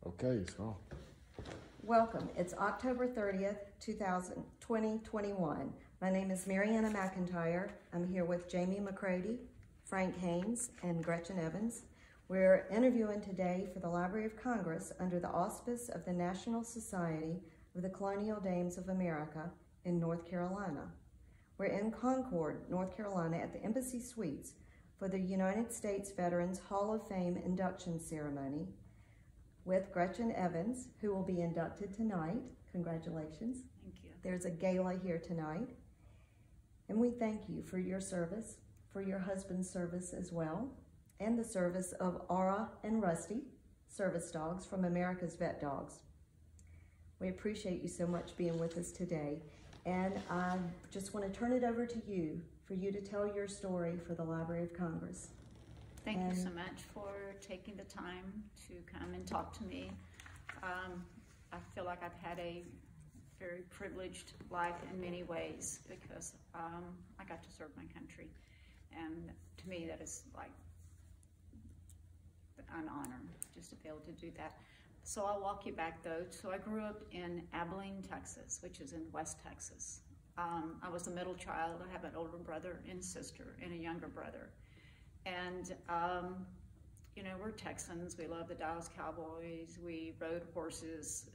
Okay, so. Welcome. It's October 30th, 2021. My name is Mariana McIntyre. I'm here with Jamie McCrody, Frank Haynes, and Gretchen Evans. We're interviewing today for the Library of Congress under the auspice of the National Society of the Colonial Dames of America in North Carolina. We're in Concord, North Carolina at the Embassy Suites for the United States Veterans Hall of Fame induction ceremony with Gretchen Evans, who will be inducted tonight. Congratulations. Thank you. There's a gala here tonight. And we thank you for your service, for your husband's service as well, and the service of Aura and Rusty, service dogs from America's Vet Dogs. We appreciate you so much being with us today. And I just want to turn it over to you for you to tell your story for the Library of Congress. Thank you so much for taking the time to come and talk to me. I feel like I've had a very privileged life in many ways because I got to serve my country. And to me, that is like an honor just to be able to do that. So I'll walk you back though. So I grew up in Abilene, Texas, which is in West Texas. I was the middle child. I have an older brother and sister and a younger brother. And, you know, we're Texans. We love the Dallas Cowboys. We rode horses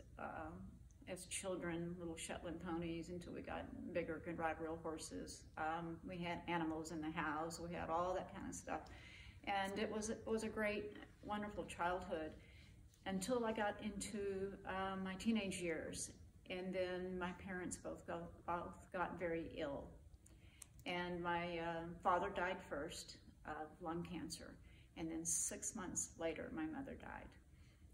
as children, little Shetland ponies, until we got bigger, could ride real horses. We had animals in the house. We had all that kind of stuff. And it was a great, wonderful childhood until I got into my teenage years. And then my parents both got very ill. And my father died first of lung cancer, and then 6 months later my mother died.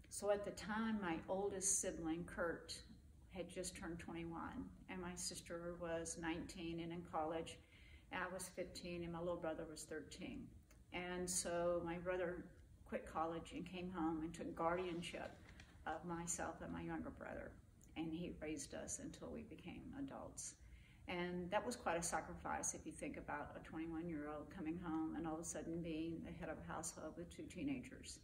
So at the time, my oldest sibling, Kurt, had just turned 21, and my sister was 19 and in college. I was 15 and my little brother was 13. And so my brother quit college and came home and took guardianship of myself and my younger brother, and he raised us until we became adults. And that was quite a sacrifice if you think about a 21-year-old coming home and all of a sudden being the head of a household with two teenagers.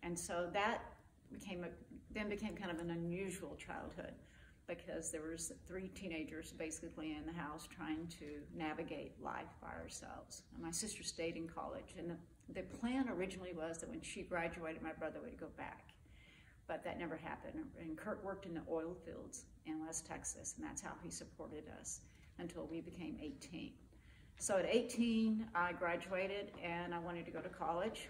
And so that became kind of an unusual childhood because there was three teenagers basically in the house trying to navigate life by ourselves. And my sister stayed in college, and the plan originally was that when she graduated, my brother would go back. But that never happened. And Kurt worked in the oil fields in West Texas, and that's how he supported us until we became 18. So at 18, I graduated and I wanted to go to college.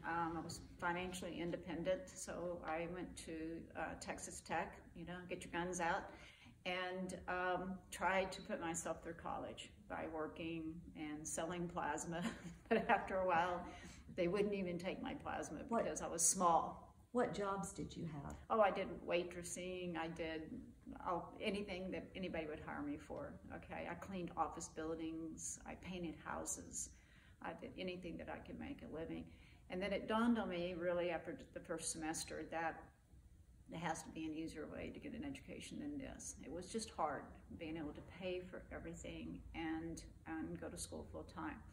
I was financially independent, so I went to Texas Tech, you know, get your guns out, and tried to put myself through college by working and selling plasma. But after a while, they wouldn't even take my plasma because I was small. What jobs did you have? Oh, I did waitressing. I did anything that anybody would hire me for. Okay, I cleaned office buildings. I painted houses. I did anything that I could make a living. And then it dawned on me really after the first semester that there has to be an easier way to get an education than this. It was just hard being able to pay for everything and go to school full time.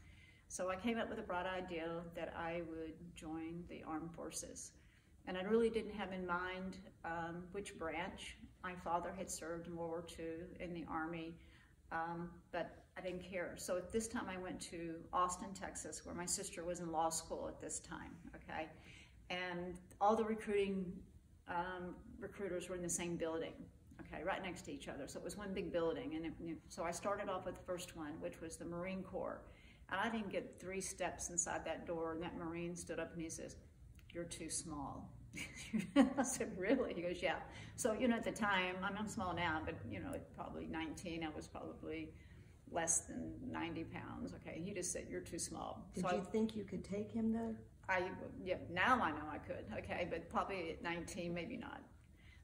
So I came up with a broad idea that I would join the armed forces. And I really didn't have in mind which branch. My father had served in World War II in the Army, but I didn't care. So at this time I went to Austin, Texas, where my sister was in law school at this time, okay? And all the recruiters were in the same building, okay, right next to each other. So it was one big building. And so I started off with the first one, which was the Marine Corps. And I didn't get 3 steps inside that door, and that Marine stood up and he says, "You're too small." I said, "Really?" He goes, "Yeah." So, you know, at the time, I'm small now, but, you know, at probably 19, I was probably less than 90 pounds. Okay, he just said, "You're too small." Did you think you could take him though? Yeah, now I know I could, okay, but probably at 19, maybe not.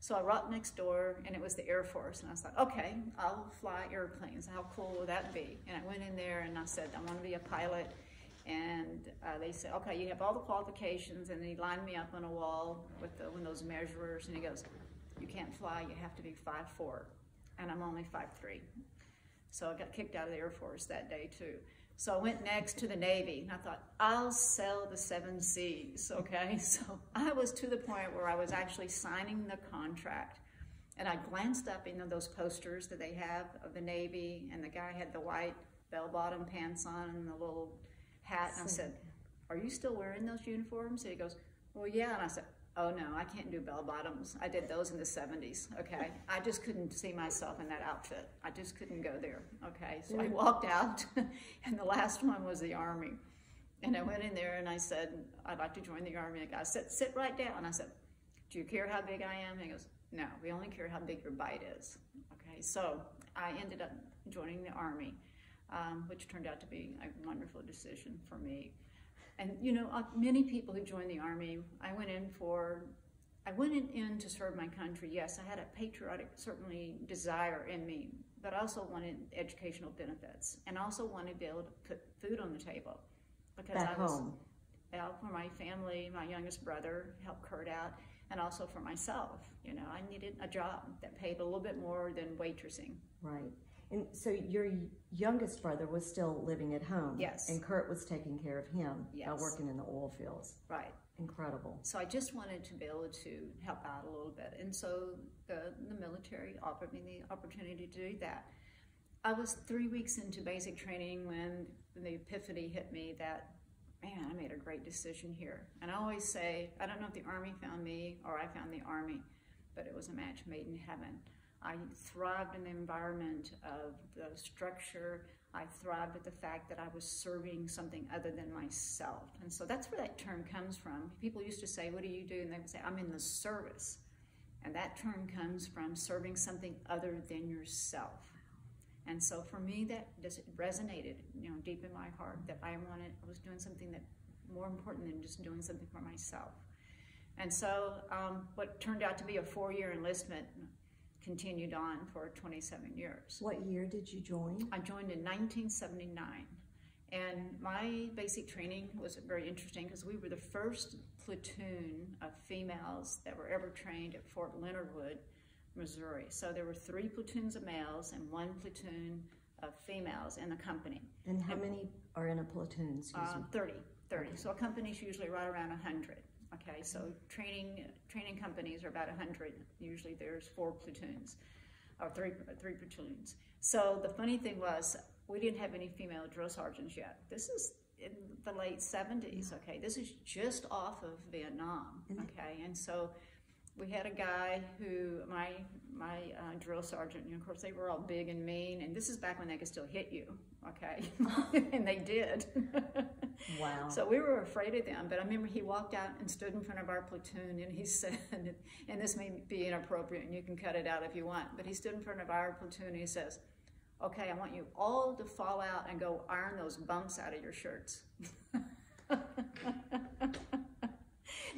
So I walked next door, and it was the Air Force, and I was like, okay, I'll fly airplanes. How cool will that be? And I went in there, and I said, I want to be a pilot. And they said, okay, you have all the qualifications. And he lined me up on a wall with one of those measurers, and he goes, you can't fly, you have to be 5'4", and I'm only 5'3". So I got kicked out of the Air Force that day too. So I went next to the Navy, and I thought, I'll sell the 7 C's, okay? So I was to the point where I was actually signing the contract, and I glanced up, those posters that they have of the Navy, and the guy had the white bell-bottom pants on and the little hat, and I said, are you still wearing those uniforms? And he goes, well, yeah, and I said, oh no, I can't do bell-bottoms. I did those in the 70s, okay? I just couldn't see myself in that outfit. I just couldn't go there, okay? So I walked out, and the last one was the Army. And I went in there and I said, I'd like to join the Army. And the guy said, sit right down. I said, do you care how big I am? And he goes, no, we only care how big your bite is, okay? So I ended up joining the Army, which turned out to be a wonderful decision for me. And many people who join the Army, I went in to serve my country. Yes, I had a patriotic, certainly, desire in me, but I also wanted educational benefits, and also wanted to be able to put food on the table. Because Back home. Out for my family, my youngest brother, helped Kurt out, and also for myself. I needed a job that paid a little bit more than waitressing. Right. And so your youngest brother was still living at home. Yes. And Kurt was taking care of him Yes. by working in the oil fields. Right. Incredible. So I just wanted to be able to help out a little bit. And so the military offered me the opportunity to do that. I was 3 weeks into basic training when the epiphany hit me that, man, I made a great decision here. And I always say, I don't know if the Army found me or I found the Army, but it was a match made in heaven. I thrived in the environment of the structure. I thrived with the fact that I was serving something other than myself. And so that's where that term comes from. People used to say, what do you do? And they would say, I'm in the service. And that term comes from serving something other than yourself. And so for me, that just resonated, deep in my heart, that I was doing something that more important than just doing something for myself. And so what turned out to be a 4-year enlistment continued on for 27 years. What year did you join? I joined in 1979. And my basic training was very interesting because we were the first platoon of females that were ever trained at Fort Leonard Wood, Missouri. So there were 3 platoons of males and 1 platoon of females in the company. And how many are in a platoon? Excuse me. 30. So a company's usually right around 100. Okay, so training companies are about 100. Usually there's 4 platoons, or three platoons. So the funny thing was, we didn't have any female drill sergeants yet. This is in the late 70s, okay? This is just off of Vietnam, okay? And so we had a guy who, my drill sergeant, of course they were all big and mean, and this is back when they could still hit you, okay? And they did. Wow. So we were afraid of them, but I remember he walked out and stood in front of our platoon and he said, and this may be inappropriate and you can cut it out if you want, but he stood in front of our platoon and he says, okay, I want you all to fall out and go iron those bumps out of your shirts.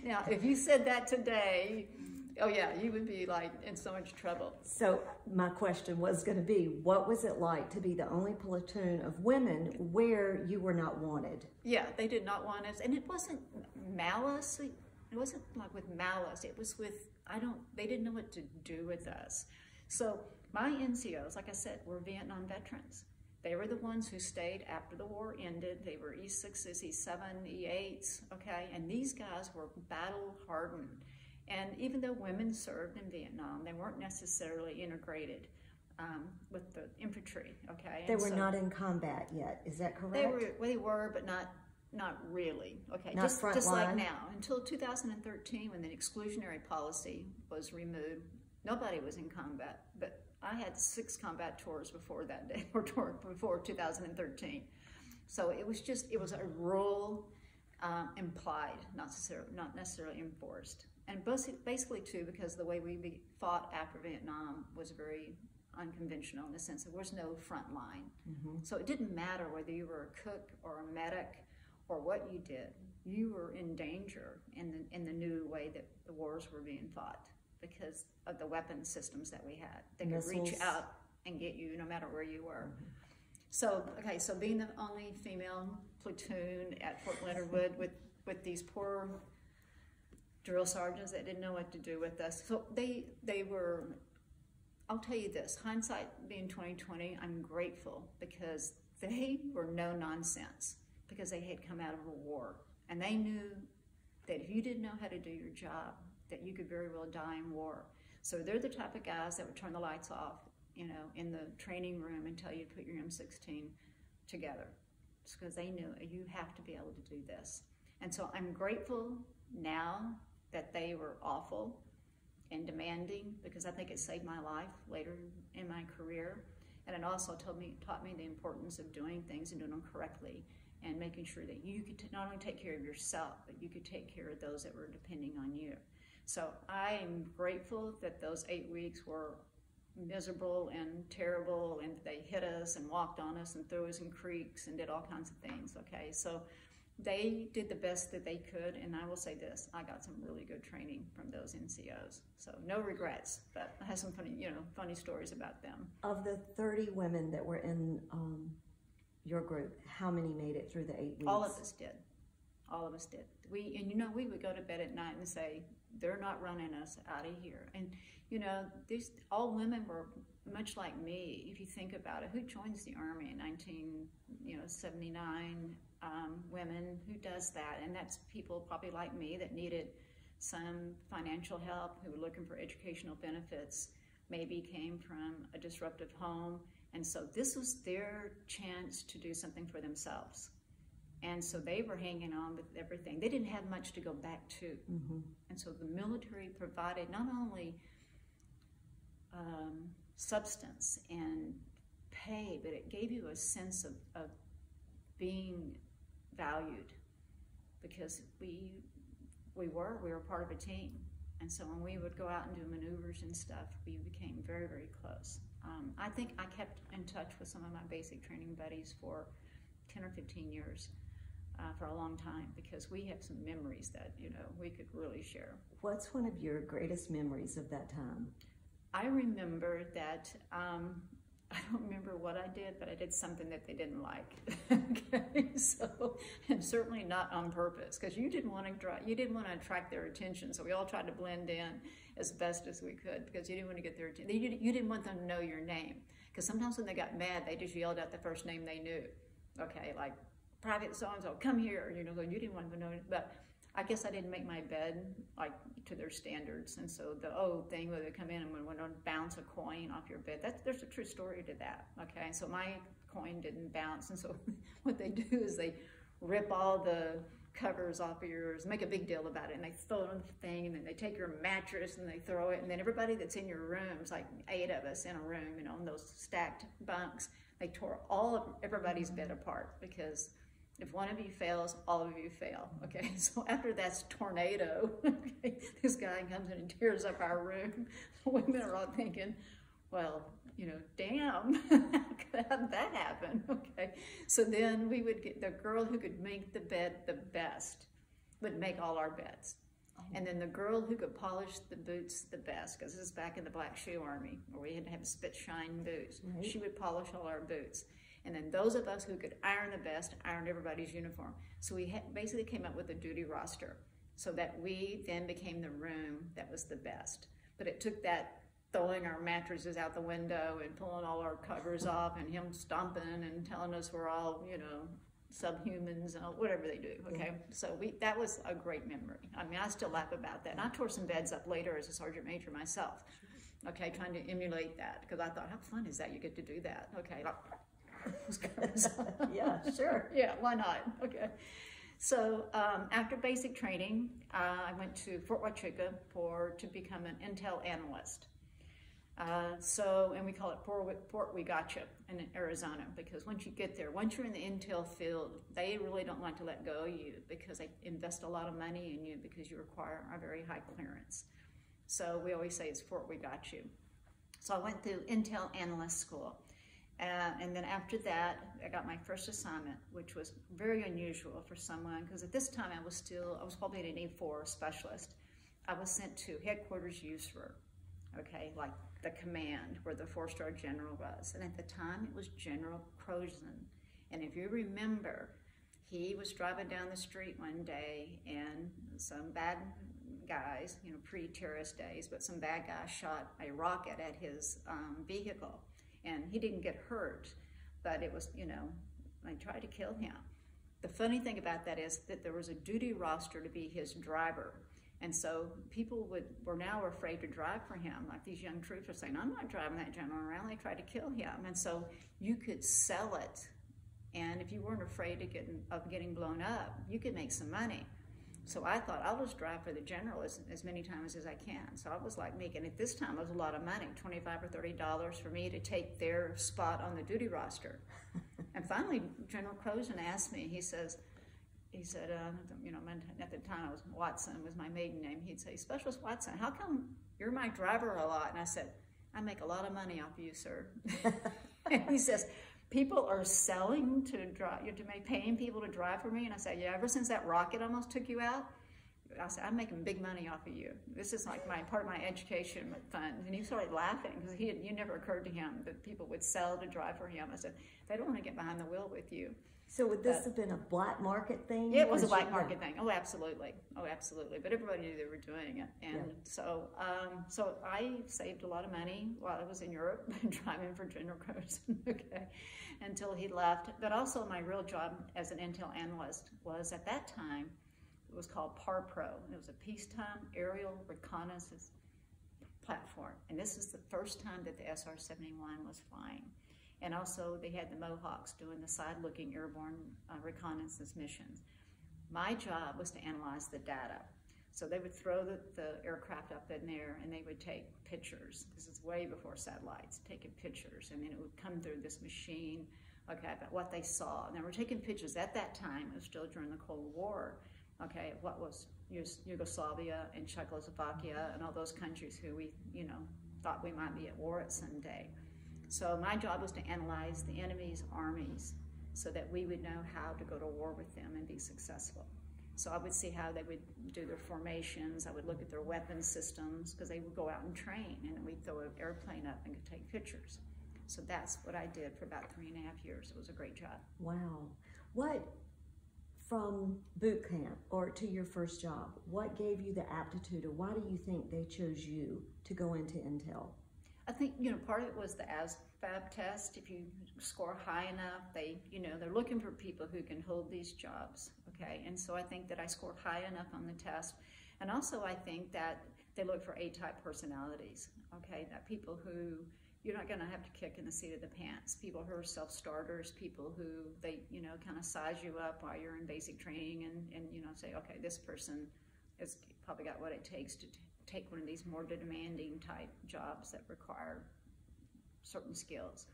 Now, if you said that today, oh yeah, you would be like in so much trouble. So my question was going to be, what was it like to be the only platoon of women where you were not wanted? Yeah, they did not want us, and it wasn't malice. It wasn't like with malice. It was with, they didn't know what to do with us. So my NCOs, like I said, were Vietnam veterans. They were the ones who stayed after the war ended. They were E6s, E7, E8s, okay? And these guys were battle hardened. And even though women served in Vietnam, they weren't necessarily integrated with the infantry, okay? They were not in combat yet, is that correct? They were, but not really, okay? Not front just line? like now. Until 2013, when the exclusionary policy was removed, nobody was in combat, but I had 6 combat tours before that day, or before 2013. So it was a rule implied, not necessarily enforced. And basically too, because the way we fought after Vietnam was very unconventional in the sense there was no front line. Mm-hmm. So it didn't matter whether you were a cook or a medic or what you did, you were in danger in the new way that the wars were being fought because of the weapon systems that we had. They could reach out and get you no matter where you were. Mm-hmm. So being the only female platoon at Fort Leonard Wood with these poor drill sergeants that didn't know what to do with us. So they were, I'll tell you this, hindsight being 2020, I'm grateful because they were no nonsense because they had come out of a war. And they knew that if you didn't know how to do your job, that you could very well die in war. So they're the type of guys that would turn the lights off, you know, in the training room and tell you to put your M16 together. It's because they knew you have to be able to do this. And so I'm grateful now that they were awful and demanding, because I think it saved my life later in my career. And it also taught me the importance of doing things and doing them correctly, and making sure that you could not only take care of yourself, but you could take care of those that were depending on you. So I am grateful that those 8 weeks were miserable and terrible, and they hit us and walked on us and threw us in creeks and did all kinds of things, okay? So they did the best that they could, and I will say this, I got some really good training from those NCOs. So no regrets, but I have some funny stories about them. Of the 30 women that were in your group, how many made it through the 8 weeks? All of us did. All of us did. We would go to bed at night and say, they're not running us out of here. And all women were much like me. If you think about it, who joins the Army in 1979? Women, who does that? And that's people probably like me that needed some financial help, who were looking for educational benefits, maybe came from a disruptive home. And so this was their chance to do something for themselves. And so they were hanging on with everything. They didn't have much to go back to. Mm-hmm. And so the military provided not only substance and pay, but it gave you a sense of being valued, because we were part of a team. And so when we would go out and do maneuvers and stuff, we became very, very close. I think I kept in touch with some of my basic training buddies for 10 or 15 years, for a long time, because we have some memories that, we could really share. What's one of your greatest memories of that time? I remember that, I don't remember what I did, but I did something that they didn't like. Okay, so, and certainly not on purpose, because you didn't want to attract their attention. So we all tried to blend in as best as we could, because you didn't want to get their attention. You didn't want them to know your name, because sometimes when they got mad, they just yelled out the first name they knew. Okay, like Private so-and-so, come here. You didn't want them to know it, but I guess I didn't make my bed like to their standards, and so the old thing where they come in and when they bounce a coin off your bed, there's a true story to that. Okay, so my coin didn't bounce, and so what they do is they rip all the covers off of yours, make a big deal about it, and they throw it on the thing, and then they take your mattress and they throw it, and then everybody that's in your room, it's like 8 of us in a room, in those stacked bunks, they tore everybody's bed apart, because if one of you fails, all of you fail, okay? So after that's tornado, okay, this guy comes in and tears up our room. Women are all thinking, well, damn, how did that happen, okay? So then we would get the girl who could make the bed the best would make all our beds. And then the girl who could polish the boots the best, because this is back in the Black Shoe Army, where we had to have spit shine boots. Right. She would polish all our boots. And then those of us who could iron the best ironed everybody's uniform. So we basically came up with a duty roster, so that we then became the room that was the best. But it took that throwing our mattresses out the window and pulling all our covers off, and him stomping and telling us we're all, subhumans, whatever they do, okay? So that was a great memory. I mean, I still laugh about that. And I tore some beds up later as a sergeant major myself, okay, trying to emulate that, because I thought, how fun is that? You get to do that, okay? Yeah, sure. Yeah, why not? Okay. So after basic training, I went to Fort Huachuca to become an intel analyst. And we call it Fort We Gotcha in Arizona, because once you get there, once you're in the intel field, they really don't like to let go of you, because they invest a lot of money in you, because you require a very high clearance. So we always say it's Fort We Got You. So I went through intel analyst school. And then after that, I got my first assignment, which was very unusual for someone, because at this time I was probably an E4 specialist. I was sent to headquarters USRA, okay, like the command where the 4-star general was. And at the time it was General Crozan. And if you remember, he was driving down the street one day, and some bad guys, pre-terrorist days, but some bad guys shot a rocket at his vehicle. And he didn't get hurt, but it was, and they tried to kill him. The funny thing about that is that there was a duty roster to be his driver. And so people were now afraid to drive for him. Like these young troops were saying, I'm not driving that general around. They tried to kill him. And so you could sell it. And if you weren't afraid of getting blown up, you could make some money. So I thought, I'll just drive for the general as many times as I can. So I was like making, at this time, it was a lot of money, $25 or $30 for me to take their spot on the duty roster. And finally, General Croson asked me, he said, you know, at the time I was Watson, was my maiden name. He'd say, Specialist Watson, how come you're my driver a lot? And I said, I make a lot of money off of you, sir. And he says, people are selling to drive, you're paying people to drive for me? And I said, yeah, ever since that rocket almost took you out, I said, I'm making big money off of you. This is like part of my education fund. And he started laughing because it never occurred to him that people would sell to drive for him. I said, they don't want to get behind the wheel with you. So would this have been a black market thing? Yeah, it was a black market thing. Oh, absolutely. Oh, absolutely. But everybody knew they were doing it. And so I saved a lot of money while I was in Europe driving for General Croson, okay, until he left. But also my real job as an intel analyst was, at that time, it was called PARPRO. It was a peacetime aerial reconnaissance platform. And this is the first time that the SR-71 was flying. And also they had the Mohawks doing the side-looking airborne reconnaissance missions. My job was to analyze the data. So they would throw the aircraft up in there and they would take pictures. This is way before satellites, taking pictures. And then it would come through this machine, okay, about what they saw. And they were taking pictures at that time, it was still during the Cold War, okay, what was Yugoslavia and Czechoslovakia and all those countries who we, you know, thought we might be at war at some day. So my job was to analyze the enemy's armies so that we would know how to go to war with them and be successful. So I would see how they would do their formations. I would look at their weapon systems because they would go out and train, and then we'd throw an airplane up and could take pictures. So that's what I did for about 3.5 years. It was a great job. Wow. What, from boot camp or to your first job, what gave you the aptitude, or why do you think they chose you to go into intel? I think, you know, part of it was the ASVAB test. If you score high enough, they're looking for people who can hold these jobs, okay? And so I think that I scored high enough on the test. And also I think that they look for A-type personalities, okay? That people who you're not gonna have to kick in the seat of the pants. People who are self-starters, people who they, you know, kind of size you up while you're in basic training and you know, say, okay, this person has probably got what it takes to take one of these more demanding type jobs that require certain skills.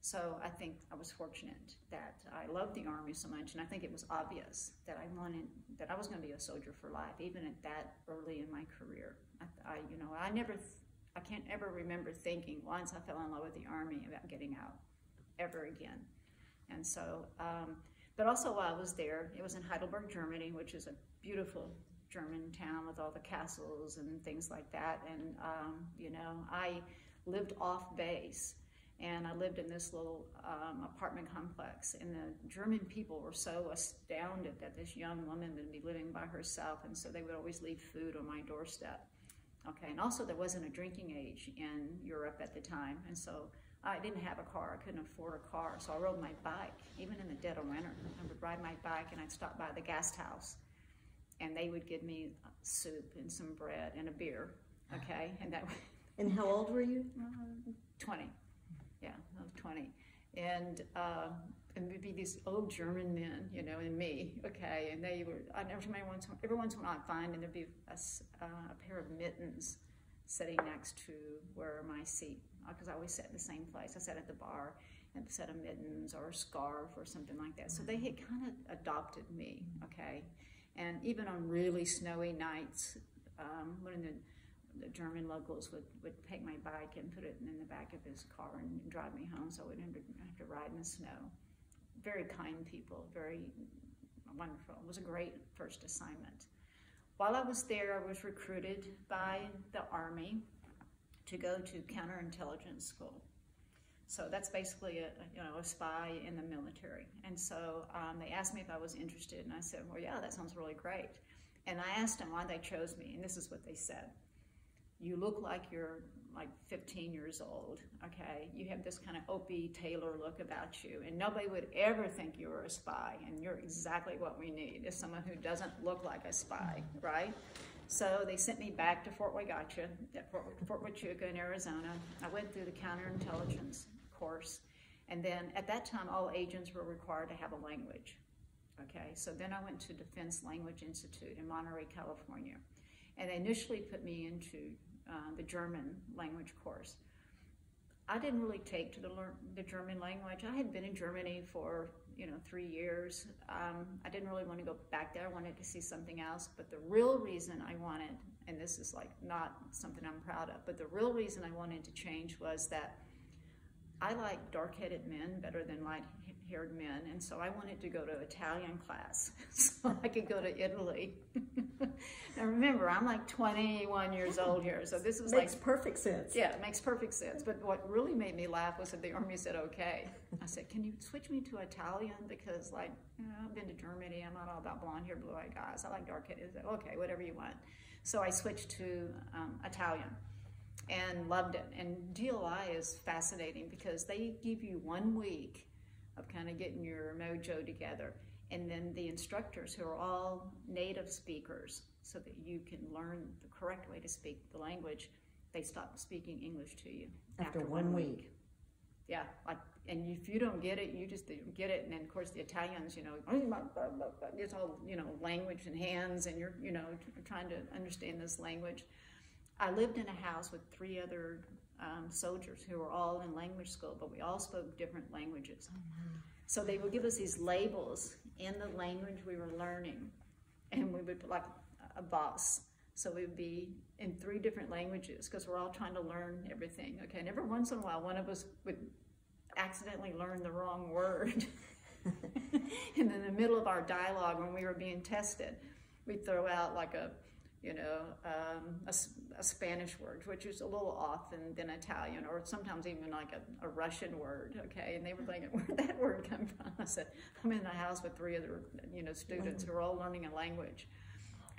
So I think I was fortunate that I loved the Army so much, and I think it was obvious that I was going to be a soldier for life, even at that early in my career. I can't ever remember thinking once I fell in love with the Army about getting out ever again. And so, but also while I was there, it was in Heidelberg, Germany, which is a beautiful German town with all the castles and things like that. And, you know, I lived off base, and I lived in this little apartment complex, and the German people were so astounded that this young woman would be living by herself, and so they would always leave food on my doorstep. Okay, and also there wasn't a drinking age in Europe at the time, and so I didn't have a car. I couldn't afford a car, so I rode my bike, even in the dead of winter. I would ride my bike, and I'd stop by the guest house, and they would give me soup and some bread and a beer, okay? And that. And how old were you? 20. Yeah, I was 20. And it'd be these old German men, you know, and me, okay? And they were, every once in a while I'd find, and there'd be a pair of mittens sitting next to where my seat, because I always sat in the same place. I sat at the bar, and a set of mittens or a scarf or something like that. So they had kind of adopted me, okay? And even on really snowy nights, one of the German locals would take my bike and put it in the back of his car and drive me home, so I wouldn't have to ride in the snow. Very kind people, very wonderful. It was a great first assignment. While I was there, I was recruited by the Army to go to counterintelligence school. So that's basically a spy in the military. And so they asked me if I was interested, and I said, well, yeah, that sounds really great. And I asked them why they chose me, and this is what they said. you look like you're like 15 years old, okay? You have this kind of Opie Taylor look about you, and nobody would ever think you were a spy, and you're exactly what we need, is someone who doesn't look like a spy, right? So they sent me back to Fort Huachuca, Fort Huachuca in Arizona. I went through the counterintelligence course, and then at that time, all agents were required to have a language, okay? So then I went to Defense Language Institute in Monterey, California, and they initially put me into the German language course. I didn't really take to the German language. I had been in Germany for 3 years. I didn't really want to go back there. I wanted to see something else. But the real reason I wanted, and this is like not something I'm proud of, but the real reason I wanted to change was that I like dark-headed men better than light-haired men, and so I wanted to go to Italian class so I could go to Italy. Now remember, I'm like 21 years old here, so this was makes perfect sense. Yeah, it makes perfect sense. But what really made me laugh was that the Army said, okay. I said, can you switch me to Italian? Because I've been to Germany, I'm not all about blonde-haired, blue-eyed guys. I like dark-headed. Okay, whatever you want. So I switched to Italian and loved it. And DLI is fascinating because they give you 1 week of kind of getting your mojo together. And then the instructors, who are all native speakers, so that you can learn the correct way to speak the language, they stop speaking English to you after 1 week. Yeah, and if you don't get it, you just don't get it. And then of course the Italians, it's all, language and hands, and you're, trying to understand this language. I lived in a house with 3 other soldiers who were all in language school, but we all spoke different languages. So they would give us these labels in the language we were learning, and we would put like a boss. So we would be in 3 different languages because we're all trying to learn everything. Okay, and every once in a while, one of us would accidentally learn the wrong word. And in the middle of our dialogue, when we were being tested, we'd throw out like a Spanish word, which is a little off than Italian, or sometimes even like a Russian word, okay? And they were thinking, where'd that word come from? I said, I'm in the house with 3 other, students who are all learning a language.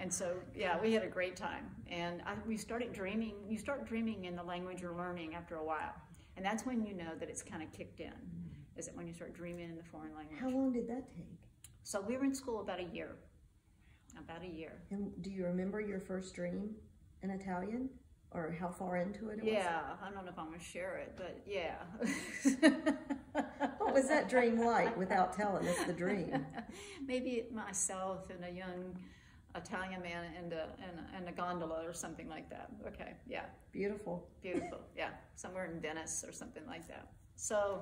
And so, yeah, we had a great time. And we started dreaming. You start dreaming in the language you're learning after a while. And that's when you know that it's kind of kicked in, is it when you start dreaming in the foreign language. How long did that take? So we were in school about a year. About a year. And do you remember your first dream in Italian, or how far into it was? Yeah, I don't know if I'm going to share it, but yeah. What was that dream like without telling us the dream? Maybe myself and a young Italian man in a gondola or something like that. Okay, yeah. Beautiful. Beautiful, yeah. Somewhere in Venice or something like that. So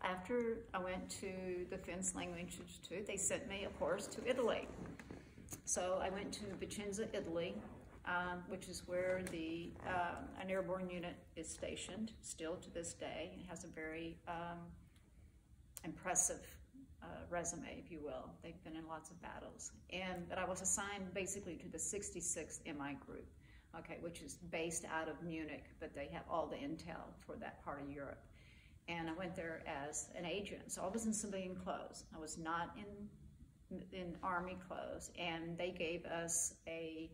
after I went to the Defense Language Institute, they sent me, of course, to Italy. So I went to Vicenza, Italy, which is where an airborne unit is stationed, still to this day. It has a very impressive resume, if you will. They've been in lots of battles. But I was assigned basically to the 66th MI group, okay, which is based out of Munich, but they have all the intel for that part of Europe. And I went there as an agent, so I was in civilian clothes. I was not in Army clothes, and they gave us a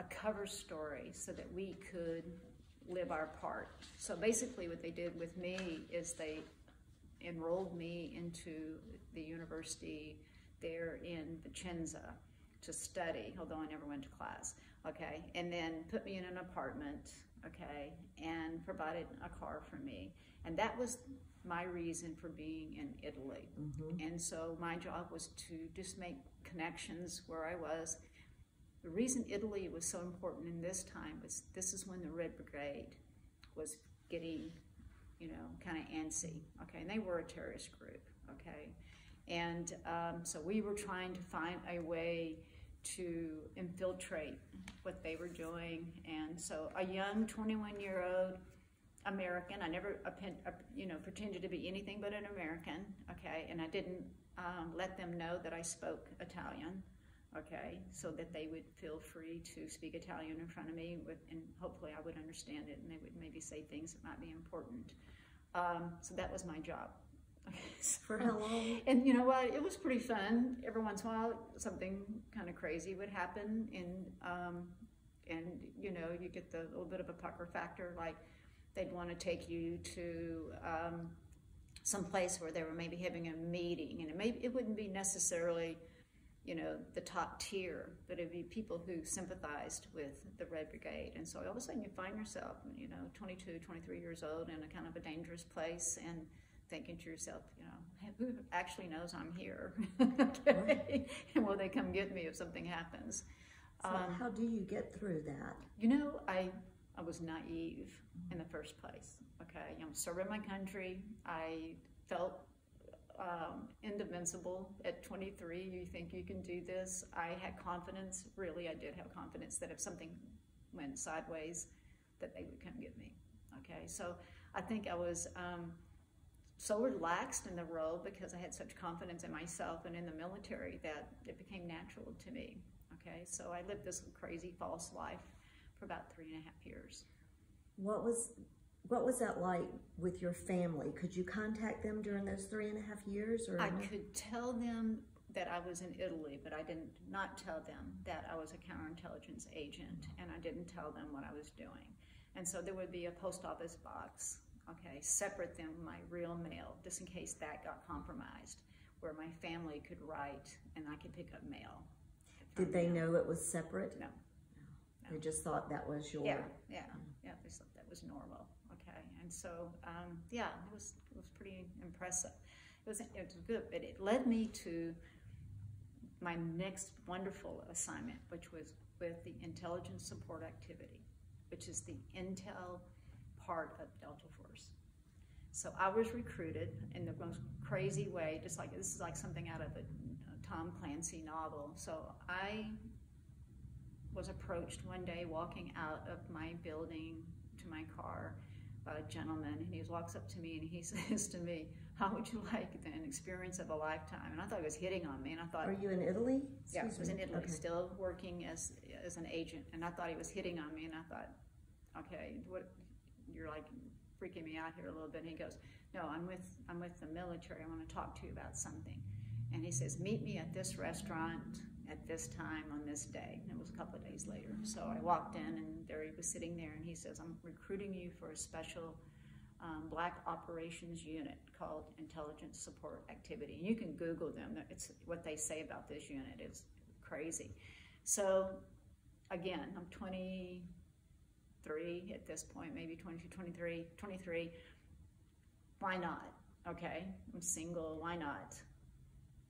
cover story so that we could live our part. So basically what they did with me is they enrolled me into the university there in Vicenza to study, although I never went to class, okay, and then put me in an apartment, okay, and provided a car for me. And that was my reason for being in Italy. And so my job was to just make connections where I was. The reason Italy was so important in this time was this is when the Red Brigade was getting, kind of antsy, okay, and they were a terrorist group, okay, and so we were trying to find a way to infiltrate what they were doing. And so a young 21-year-old American, I never, pretended to be anything but an American, okay, and I didn't let them know that I spoke Italian, okay, so that they would feel free to speak Italian in front of me, and hopefully I would understand it, and they would maybe say things that might be important. So that was my job. For how long? And you know what? It was pretty fun. Every once in a while, something kind of crazy would happen in and you know, you get the little bit of a pucker factor, like they'd want to take you to some place where they were maybe having a meeting, and it wouldn't be necessarily, you know, the top tier, but it'd be people who sympathized with the Red Brigade. And so all of a sudden you find yourself, you know, 22, 23 years old in a kind of a dangerous place, and thinking to yourself, you know, who actually knows I'm here? Okay. And will they come get me if something happens? So how do you get through that? You know, I was naive in the first place. Okay, I'm serving my country. I felt indefensible at 23. You think you can do this? I had confidence. Really, I did have confidence that if something went sideways, that they would come get me. Okay, so I think I was so relaxed in the role because I had such confidence in myself and in the military that it became natural to me. Okay, so I lived this crazy false life for about 3.5 years. What was that like with your family? Could you contact them during those 3.5 years? Or I could tell them that I was in Italy, but I did not tell them that I was a counterintelligence agent, and I didn't tell them what I was doing. And so there would be a post office box, okay, separate than my real mail, just in case that got compromised, where my family could write and I could pick up mail. Did they know it was separate? No. They just thought that was your... Yeah. They thought that was normal. Okay, and so yeah, it was pretty impressive. It was good, but it led me to my next wonderful assignment, which was with the Intelligence Support Activity, which is the intel part of Delta Force. So I was recruited in the most crazy way, just like this is like something out of a Tom Clancy novel. So I was approached one day walking out of my building to my car by a gentleman, and he walks up to me and he says to me, "How would you like an experience of a lifetime?" And I thought he was hitting on me, and I thought... Are you in Italy? Yeah, I was in Italy, okay. Still working as an agent, and I thought he was hitting on me, and I thought, okay, what, you're like freaking me out here a little bit. And he goes, "No, I'm with the military. I want to talk to you about something." And he says, "Meet me at this restaurant at this time on this day." And it was a couple of days later. So I walked in, and there he was sitting there, and he says, "I'm recruiting you for a special Black Operations Unit called Intelligence Support Activity." And you can Google them. It's what they say about this unit is crazy. So again, I'm 23 at this point, maybe 22, 23. Why not? Okay, I'm single, why not?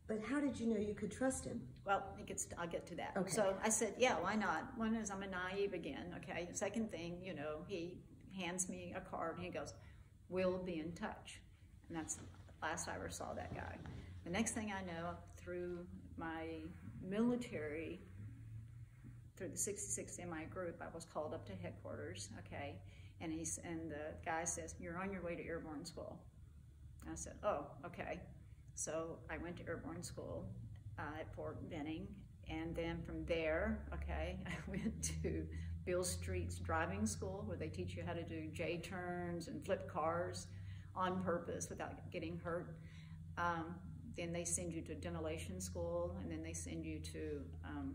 But how did you know you could trust him? Well, I'll get to that. Okay. So I said, yeah, why not? One is I'm a naive again, okay? Second thing, you know, he hands me a card and he goes, "We'll be in touch." And that's the last I ever saw that guy. The next thing I know, through my military, through the 66 MI group, I was called up to headquarters, okay? And the guy says, "You're on your way to airborne school." And I said, "Oh, okay." So I went to airborne school at Fort Benning, and then from there, okay, I went to Bill Street's driving school, where they teach you how to do J-turns and flip cars on purpose without getting hurt. Then they send you to demolition school, and then they send you to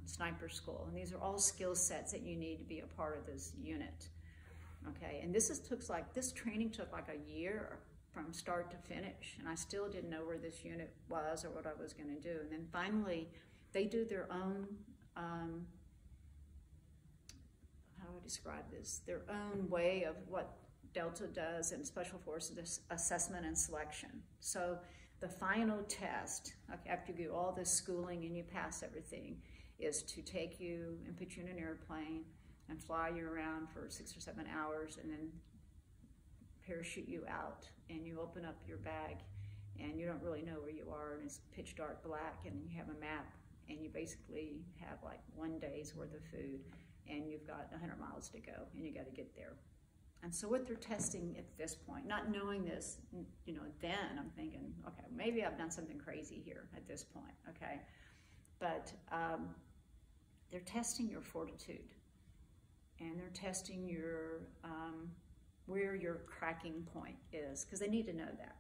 sniper school. And these are all skill sets that you need to be a part of this unit, okay? And this training took like a year from start to finish, and I still didn't know where this unit was or what I was going to do. And then finally, they do their own, how do I describe this? Their own way of what Delta does in Special Forces assessment and selection. So the final test, after you do all this schooling and you pass everything, is to take you and put you in an airplane and fly you around for 6 or 7 hours, and then parachute you out, and you open up your bag, and you don't really know where you are, and it's pitch dark black, and you have a map, and you basically have like 1 day's worth of food, and you've got 100 miles to go, and you got to get there. And so what they're testing at this point, not knowing this, you know, then I'm thinking, okay, maybe I've done something crazy here at this point, okay? But they're testing your fortitude, and they're testing your where your cracking point is, because they need to know that,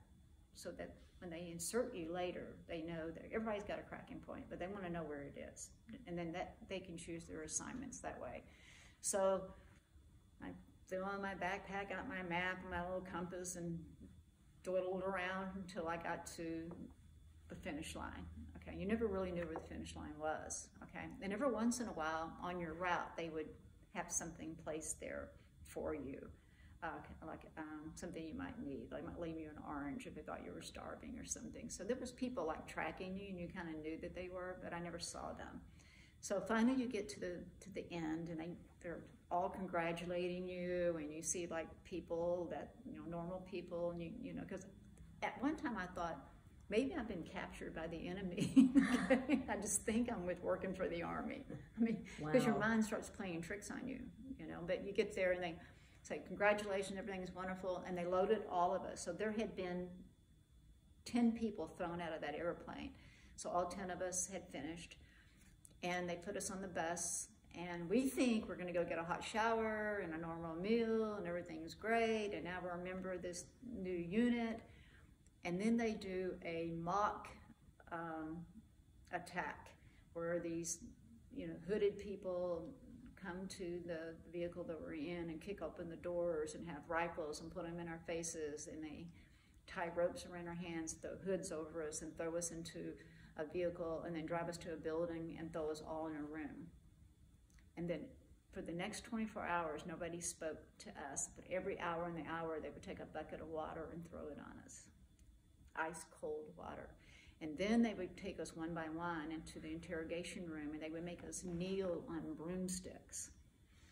so that when they insert you later, they know that everybody's got a cracking point, but they want to know where it is, and then that they can choose their assignments that way. So I threw on my backpack, got my map and my little compass, and dawdled around until I got to the finish line. Okay, you never really knew where the finish line was. Okay, and every once in a while on your route, they would have something placed there for you, something you might need. They might leave you an orange if they thought you were starving or something. So there was people like tracking you, and you kind of knew that they were, but I never saw them. So finally, you get to the end, and they're all congratulating you, and you see like people that, you know, normal people, and you know, because at one time I thought, maybe I've been captured by the enemy. I just think I'm working for the Army. I mean, because your mind starts playing tricks on you, you know. But you get there and they say, congratulations, everything is wonderful. And they loaded all of us. So there had been 10 people thrown out of that airplane. So all 10 of us had finished. And they put us on the bus. And we think we're going to go get a hot shower and a normal meal and everything's great. And now we're a member of this new unit. And then they do a mock attack where these, you know, hooded people come to the vehicle that we're in and kick open the doors and have rifles and put them in our faces, and they tie ropes around our hands, throw hoods over us, and throw us into a vehicle, and then drive us to a building and throw us all in a room. And then for the next 24 hours, nobody spoke to us, but every hour in the hour, they would take a bucket of water and throw it on us. Ice cold water. And then they would take us one by one into the interrogation room, and they would make us kneel on broomsticks.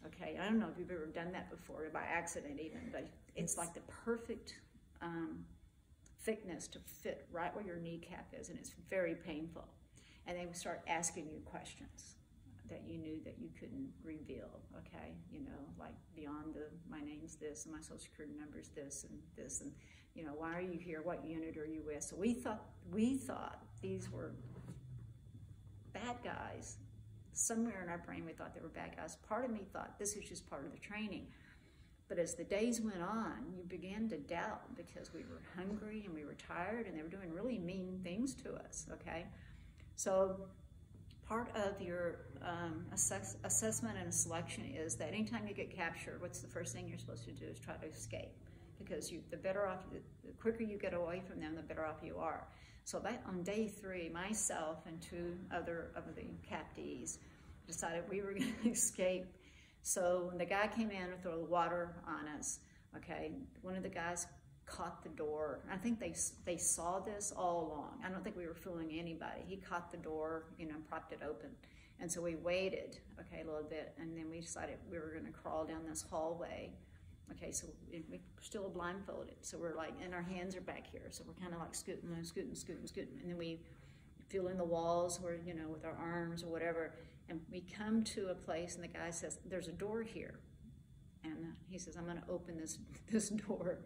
Okay, I don't know if you've ever done that before, by accident even, but it's like the perfect thickness to fit right where your kneecap is, and it's very painful. And they would start asking you questions that you knew that you couldn't reveal, okay? You know, like beyond my name's this, and my social security number's this, and you know, why are you here? What unit are you with? So we thought these were bad guys. Somewhere in our brain, we thought they were bad guys. Part of me thought this is just part of the training. But as the days went on, you began to doubt, because we were hungry and we were tired, and they were doing really mean things to us, okay? So part of your assessment and selection is that anytime you get captured, what's the first thing you're supposed to do is try to escape. Because the quicker you get away from them, the better off you are. So on day 3, myself and 2 other of the captees decided we were going to escape. So when the guy came in to throw the water on us, okay, one of the guys caught the door. I think they saw this all along. I don't think we were fooling anybody. He caught the door, you know, propped it open. And so we waited, okay, a little bit, and then we decided we were going to crawl down this hallway. Okay, so we're still blindfolded. So we're like, and our hands are back here. So we're kind of like scooting. And then we feel in the walls where, you know, with our arms or whatever. And we come to a place, and the guy says, there's a door here. And he says, I'm going to open this door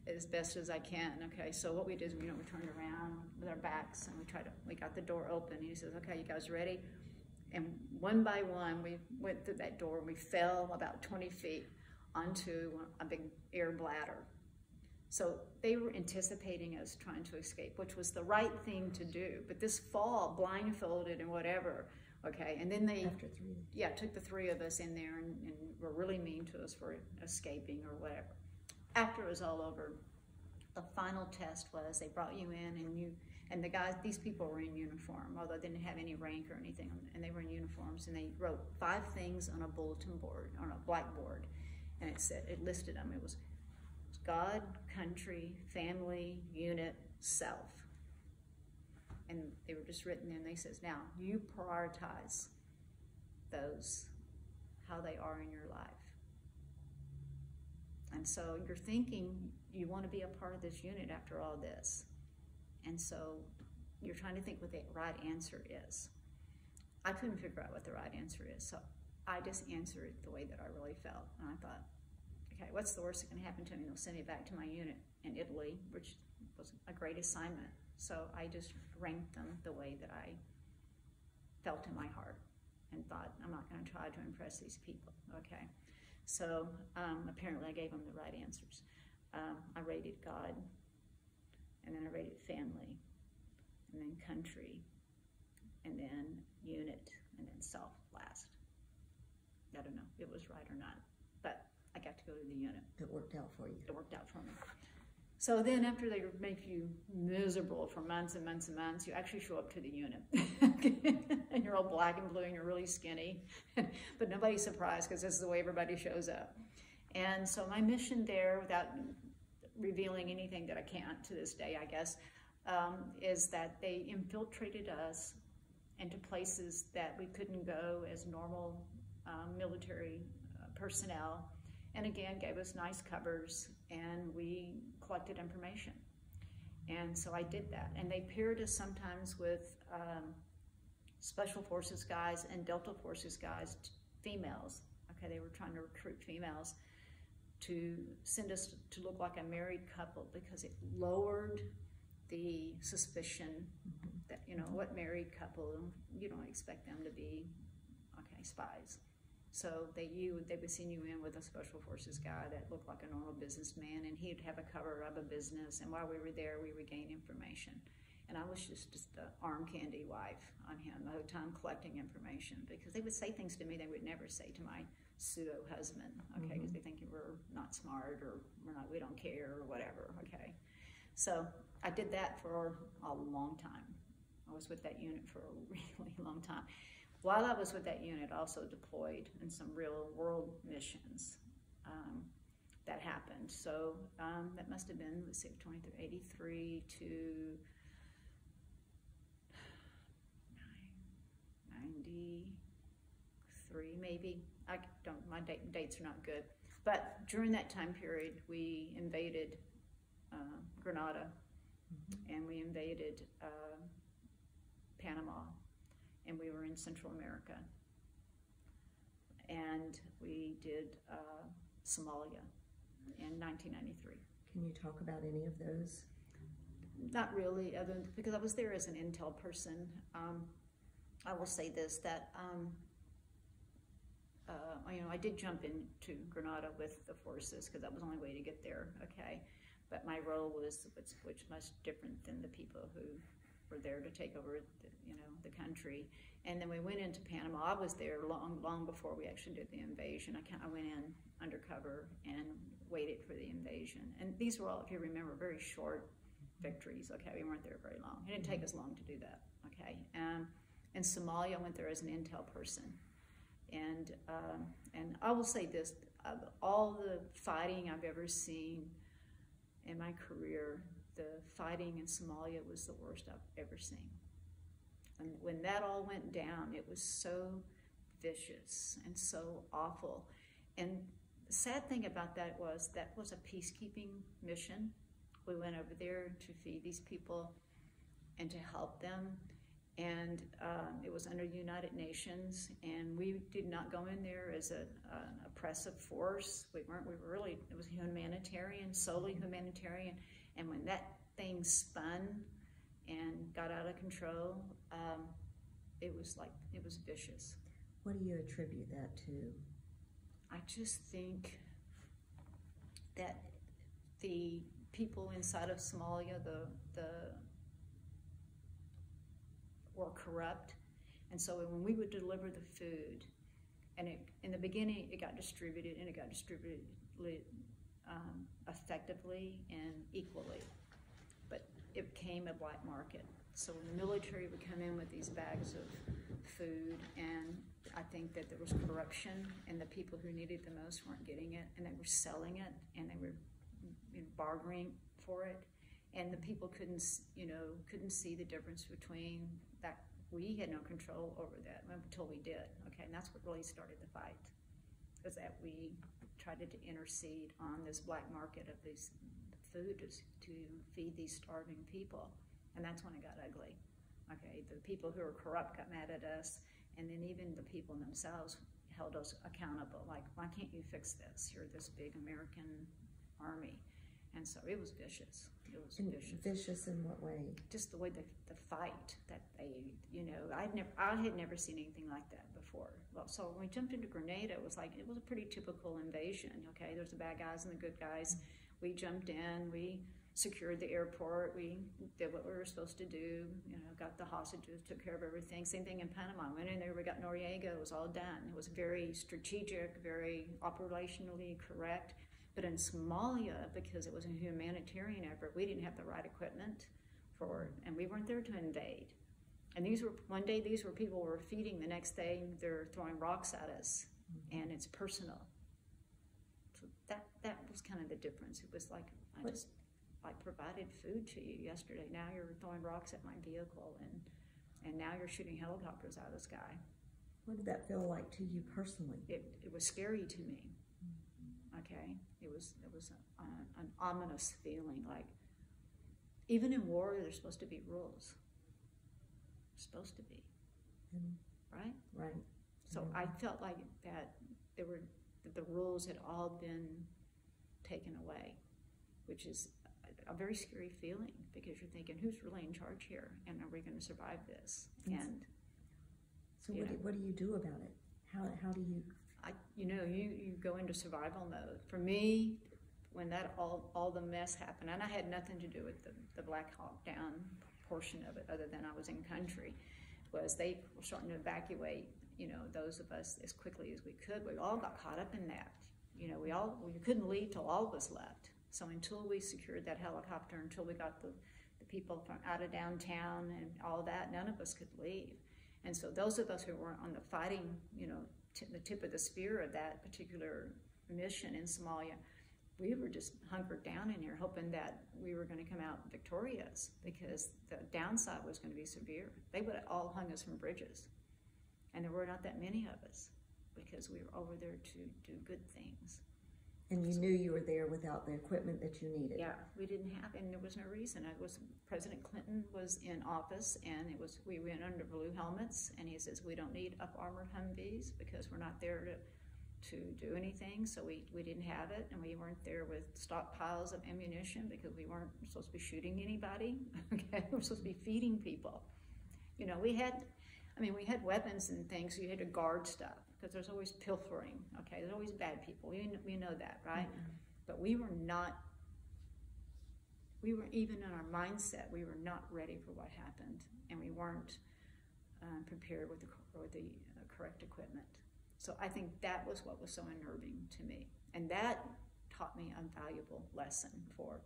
as best as I can. Okay, so what we did is, you know, we turned around with our backs, and we got the door open. And he says, okay, you guys ready? And one by one, we went through that door, and we fell about 20 feet onto a big air bladder. So they were anticipating us trying to escape, which was the right thing to do. But this fall, blindfolded and whatever, okay, and then they took the 3 of us in there and were really mean to us for escaping or whatever. After it was all over, the final test was they brought you in, and the guys, these people were in uniform, although they didn't have any rank or anything, and they were in uniforms, and they wrote 5 things on a bulletin board, on a blackboard. And it listed them. It was God, country, family, unit, self. And they were just written in. They says, now you prioritize those, how they are in your life. And so you're thinking you want to be a part of this unit after all this. And so you're trying to think what the right answer is. I couldn't figure out what the right answer is. So I just answered it the way that I really felt. And I thought, okay, what's the worst that can happen to me? They'll send me back to my unit in Italy, which was a great assignment. So I just ranked them the way that I felt in my heart and thought, I'm not going to try to impress these people, okay? So apparently I gave them the right answers. I rated God, and then I rated family, and then country, and then unit, and then self last. I don't know. it was right or not. But I got to go to the unit. It worked out for you. It worked out for me. So then after they make you miserable for months and months and months, you actually show up to the unit. And you're all black and blue and you're really skinny. But nobody's surprised because this is the way everybody shows up. And so my mission there, without revealing anything that I can't to this day, I guess, is that they infiltrated us into places that we couldn't go as normal military personnel, and again gave us nice covers, and we collected information. And so I did that, and they paired us sometimes with Special Forces guys and Delta Forces guys, females. Okay, they were trying to recruit females to send us to look like a married couple, because it lowered the suspicion that, you know, what married couple, you don't expect them to be, okay, spies. So they would send you in with a Special Forces guy that looked like a normal businessman, and he'd have a cover of a business, and while we were there, we would gain information. And I was just an arm candy wife on him the whole time, collecting information, because they would say things to me they would never say to my pseudo-husband, okay, because they think we're not smart, or we don't care, or whatever, okay. So I did that for a long time. I was with that unit for a really long time. While I was with that unit, I also deployed in some real world missions that happened. So that must have been, let's see, 83 to 93, maybe. I don't, my dates are not good. But during that time period, we invaded Grenada, and we invaded Panama, and we were in Central America, and we did Somalia in 1993. Can you talk about any of those? Not really, other than, because I was there as an intel person. I will say this, that you know, I did jump into Grenada with the forces because that was the only way to get there, okay? But my role was much different than the people who were there to take over the country. And then we went into Panama. I was there long before we actually did the invasion. I went in undercover and waited for the invasion. And these were all, if you remember, very short victories, okay? We weren't there very long. It didn't take us long to do that, okay? In Somalia, I went there as an intel person. And I will say this, all the fighting I've ever seen in my career, the fighting in Somalia was the worst I've ever seen. And when that all went down, it was so vicious and so awful. And the sad thing about that was a peacekeeping mission. We went over there to feed these people and to help them. And it was under the United Nations, and we did not go in there as an oppressive force. We were really, it was humanitarian, solely humanitarian. And when that thing spun and got out of control, it was vicious. What do you attribute that to? I just think that the people inside of Somalia, were corrupt, and so when we would deliver the food, and in the beginning it got distributed, and it got distributed effectively and equally, but it became a black market. So when the military would come in with these bags of food, and I think that there was corruption, and the people who needed the most weren't getting it, and they were selling it, and they were bargaining for it. And the people couldn't see the difference between that. We had no control over that until we did, okay? And that's what really started the fight, was that we tried to intercede on this black market of this food to feed these starving people. And that's when it got ugly, okay? The people who were corrupt got mad at us, and then even the people themselves held us accountable, like, why can't you fix this? You're this big American army. And so it was vicious. It was vicious. Vicious in what way? Just the way the fight that they, I had never seen anything like that before. Well, so when we jumped into Grenada, it was a pretty typical invasion. Okay, there's the bad guys and the good guys. We jumped in. We secured the airport. We did what we were supposed to do, got the hostages, took care of everything. Same thing in Panama. Went in there, we got Noriega, it was all done. It was very strategic, very operationally correct. But in Somalia, because it was a humanitarian effort, we didn't have the right equipment for it, and we weren't there to invade. And one day these were people we were feeding, the next day they're throwing rocks at us, and it's personal. So that was kind of the difference. It was like, I provided food to you yesterday. Now you're throwing rocks at my vehicle, and now you're shooting helicopters out of the sky. What did that feel like to you personally? It was scary to me. Okay, it was an ominous feeling. Like, even in war, there's supposed to be rules. Supposed to be, right? Right. So I felt like that the rules had all been taken away, which is a very scary feeling, because you're thinking, who's really in charge here, and are we going to survive this? And so what do you do about it? How do you? You go into survival mode. For me, when that all the mess happened, and I had nothing to do with the Black Hawk Down portion of it, other than I was in country, was they were starting to evacuate, those of us as quickly as we could. We all got caught up in that. We couldn't leave till all of us left. So until we secured that helicopter, until we got the people from out of downtown and all that, none of us could leave. And so those of us who weren't on the fighting, the tip of the spear of that particular mission in Somalia, we were just hunkered down in here, hoping that we were going to come out victorious, because the downside was going to be severe. They would have all hung us from bridges, and there were not that many of us, because we were over there to do good things. And you knew you were there without the equipment that you needed. Yeah, we didn't have, and there was no reason. President Clinton was in office, and we went under blue helmets, and he says, we don't need up-armored Humvees because we're not there to do anything, so we didn't have it, and we weren't there with stockpiles of ammunition because we weren't supposed to be shooting anybody. Okay, we were supposed to be feeding people. We had weapons and things, so you had to guard stuff, because there's always pilfering. Okay, there's always bad people. We know that, right? Mm-hmm. But we were even in our mindset, we were not ready for what happened, and we weren't prepared with the correct equipment. So I think that was what was so unnerving to me, and that taught me a valuable lesson for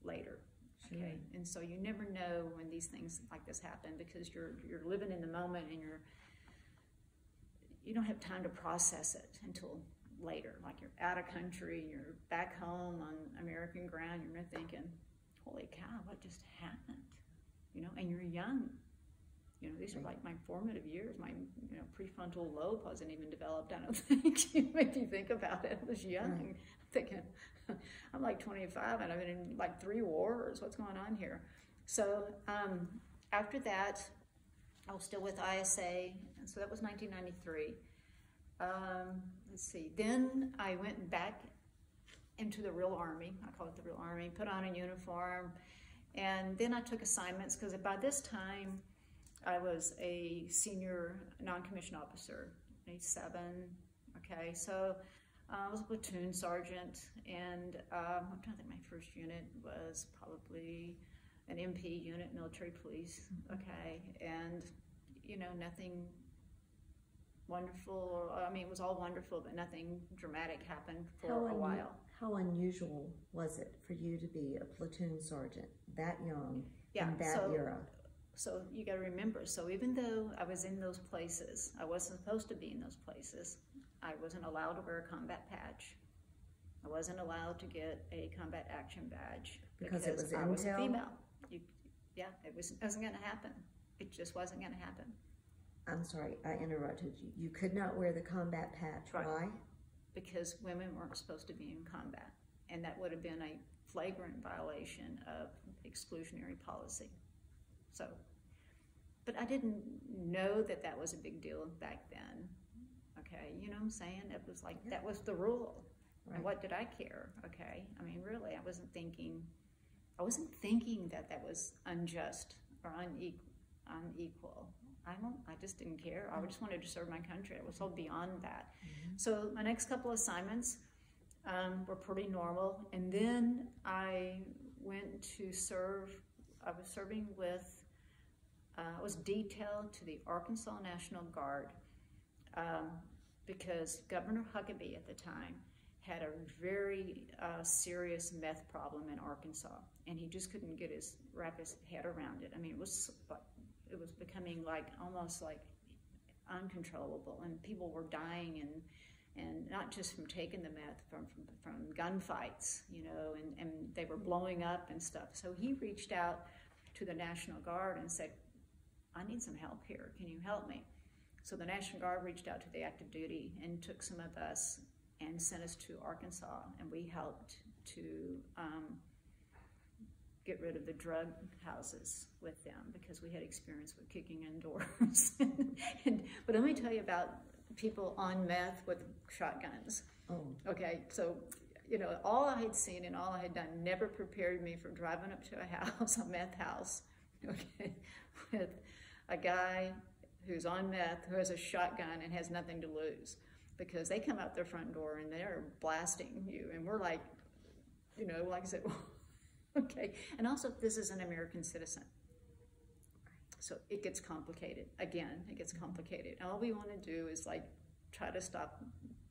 later. Okay, sure. And so you never know when these things like this happen, because you're living in the moment, and you don't have time to process it until later. Like, you're out of country, you're back home on American ground, you're thinking, holy cow, what just happened? And you're young. These are like my formative years. My prefrontal lobe wasn't even developed, I don't think. If you think about it, I was young. Right. Thinking, I'm like 25 and I've been in like 3 wars. What's going on here? So after that, I was still with ISA, and so that was 1993. Let's see. Then I went back into the real Army. I call it the real Army. Put on a uniform, and then I took assignments, because by this time I was a senior non-commissioned officer, age 7. Okay, so I was a platoon sergeant, and I'm trying to think, my first unit was probably an MP unit, military police. Okay, and nothing wonderful. It was all wonderful, but nothing dramatic happened for a while. How unusual was it for you to be a platoon sergeant that young in that era? So you got to remember, so even though I was in those places, I wasn't supposed to be in those places. I wasn't allowed to wear a combat patch. I wasn't allowed to get a combat action badge because it was I was a intel? female. It wasn't going to happen. It just wasn't going to happen. I'm sorry, I interrupted you. You could not wear the combat patch. Right. Why? Because women weren't supposed to be in combat, and that would have been a flagrant violation of exclusionary policy. So, but I didn't know that was a big deal back then. Okay, you know what I'm saying? It was like, that was the rule. Right. And what did I care? Okay, really, I wasn't thinking that was unjust or unequal. I just didn't care. I just wanted to serve my country. I was so beyond that. Mm-hmm. So my next couple assignments were pretty normal, and then I went to serve. I was serving with, I was detailed to the Arkansas National Guard because Governor Huckabee at the time had a very serious meth problem in Arkansas, and he just couldn't wrap his head around it. I mean, it was becoming almost like uncontrollable, and people were dying, and not just from taking the meth, from gunfights, you know, and they were blowing up and stuff. So he reached out to the National Guard and said, I need some help here. Can you help me? So the National Guard reached out to the active duty and took some of us and sent us to Arkansas, and we helped to get rid of the drug houses with them because we had experience with kicking in doors. But let me tell you about people on meth with shotguns. Oh. Okay, so, you know, all I had seen and all I had done never prepared me for driving up to a house, a meth house, okay, with a guy who's on meth, who has a shotgun and has nothing to lose, because they come out their front door and they're blasting you, and we're like, you know, like I said, okay. And also, this is an American citizen, so it gets complicated. Again, it gets complicated. All we want to do is like try to stop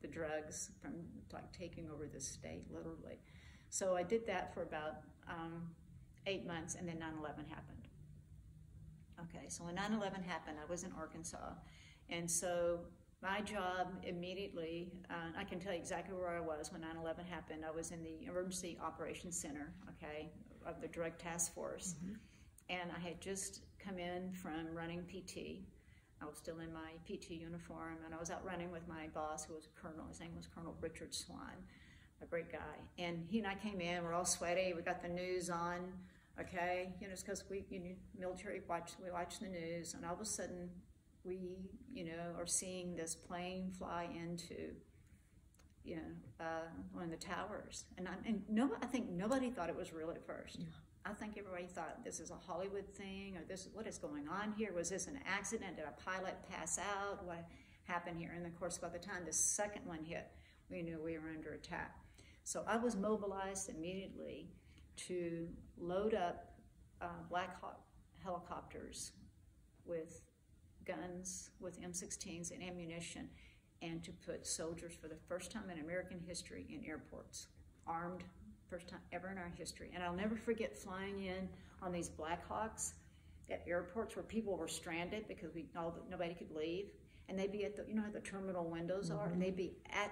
the drugs from like taking over the state, literally. So I did that for about 8 months, and then 9/11 happened. Okay, so when 9/11 happened, I was in Arkansas, and so my job immediately, I can tell you exactly where I was when 9/11 happened. I was in the Emergency Operations Center, okay, of the Drug Task Force, and I had just come in from running PT. I was still in my PT uniform, and I was out running with my boss, who was a colonel. His name was Colonel Richard Swan, a great guy. And he and I came in, we're all sweaty, we got the news on, okay, you know, it's because we, you know, military we watch the news, and all of a sudden we, you know, are seeing this plane fly into, you know, one of the towers. And I think nobody thought it was real at first. Yeah. I think everybody thought this is a Hollywood thing, or what is going on here? Was this an accident? Did a pilot pass out? What happened here? And of course, by the time the second one hit, we knew we were under attack. So I was mobilized immediately to load up Black Hawk helicopters with guns, with M16s and ammunition, and to put soldiers for the first time in American history in airports, armed, first time ever in our history. And I'll never forget flying in on these Black Hawks at airports where people were stranded because nobody could leave. And they'd be at the, you know how the terminal windows are? And they'd be at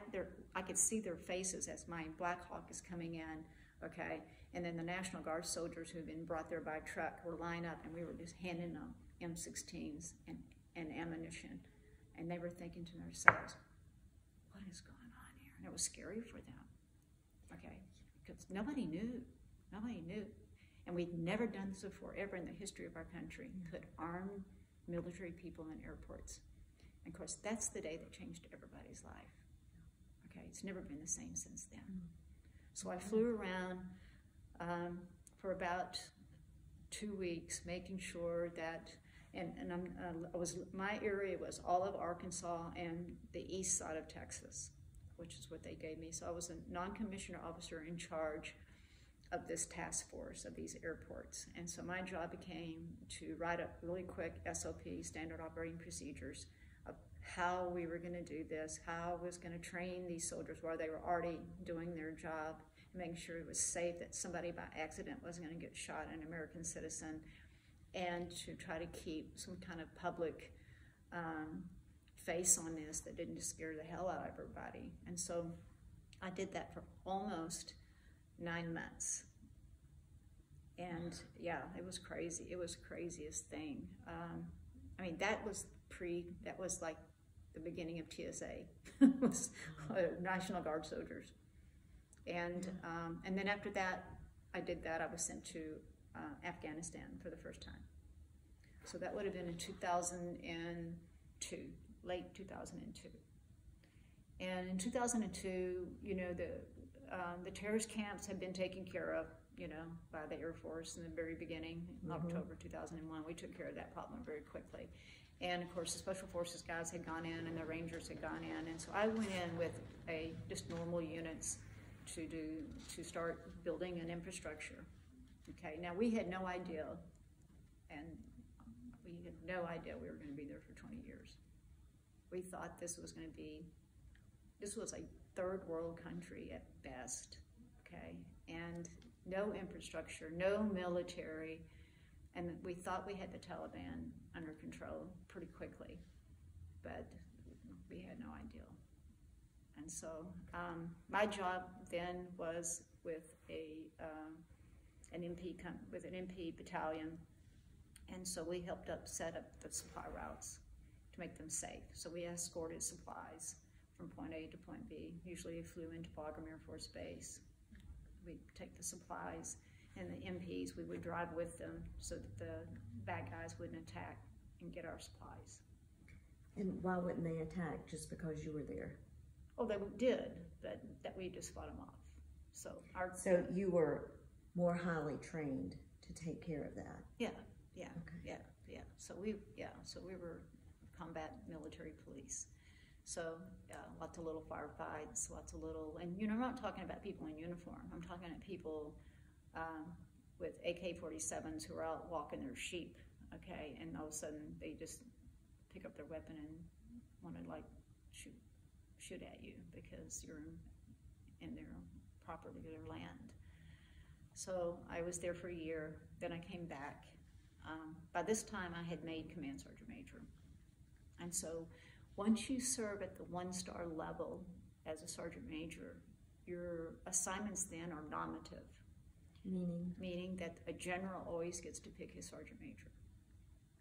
I could see their faces as my Black Hawk is coming in, okay? And then the National Guard soldiers who'd been brought there by truck were lined up, and we were just handing them M16s and ammunition. And they were thinking to themselves, what is going on here? And it was scary for them, okay? Because nobody knew. And we'd never done this before, ever in the history of our country, put armed military people in airports. And of course, that's the day that changed everybody's life. Okay, it's never been the same since then. So I flew around for about 2 weeks, making sure that, my area was all of Arkansas and the east side of Texas, which is what they gave me. So I was a non-commissioned officer in charge of this task force of these airports. And so my job became to write up really quick SOP, standard operating procedures, of how we were gonna do this, how I was gonna train these soldiers while they were already doing their job, making sure it was safe, that somebody by accident wasn't gonna get shot, an American citizen, and to try to keep some kind of public face on this that didn't just scare the hell out of everybody. And so I did that for almost 9 months. And yeah, it was crazy. It was the craziest thing. I mean, that was like the beginning of TSA, was National Guard soldiers. And then after that, I was sent to Afghanistan for the first time. So that would have been in 2002, late 2002. And in 2002, you know, the terrorist camps had been taken care of, you know, by the Air Force in the very beginning, in October 2001. We took care of that problem very quickly. And of course, the Special Forces guys had gone in and the Rangers had gone in. And so I went in with just normal units to start building an infrastructure. Okay, now we had no idea, and we had no idea we were going to be there for 20 years. We thought this was a third world country at best, okay, and no infrastructure, no military, and we thought we had the Taliban under control pretty quickly, but we had no idea. And so my job then was with an MP battalion, and so we helped set up the supply routes to make them safe. So we escorted supplies from point A to point B. Usually we flew into Bagram Air Force Base. We'd take the supplies, and the MPs, we would drive with them so that the bad guys wouldn't attack and get our supplies. And why wouldn't they attack? Just because you were there? Oh, they did, but that we just fought them off. So you were more highly trained to take care of that? Yeah. Okay. Yeah. So we were combat military police. So lots of little firefights, and I'm not talking about people in uniform. I'm talking about people with AK-47s who are out walking their sheep, okay, and all of a sudden they just pick up their weapon and want to shoot at you because you're in their property, their land. So I was there for a year, then I came back. By this time I had made Command Sergeant Major. And so once you serve at the 1-star level as a Sergeant Major, your assignments then are nominative. Meaning that a general always gets to pick his Sergeant Major,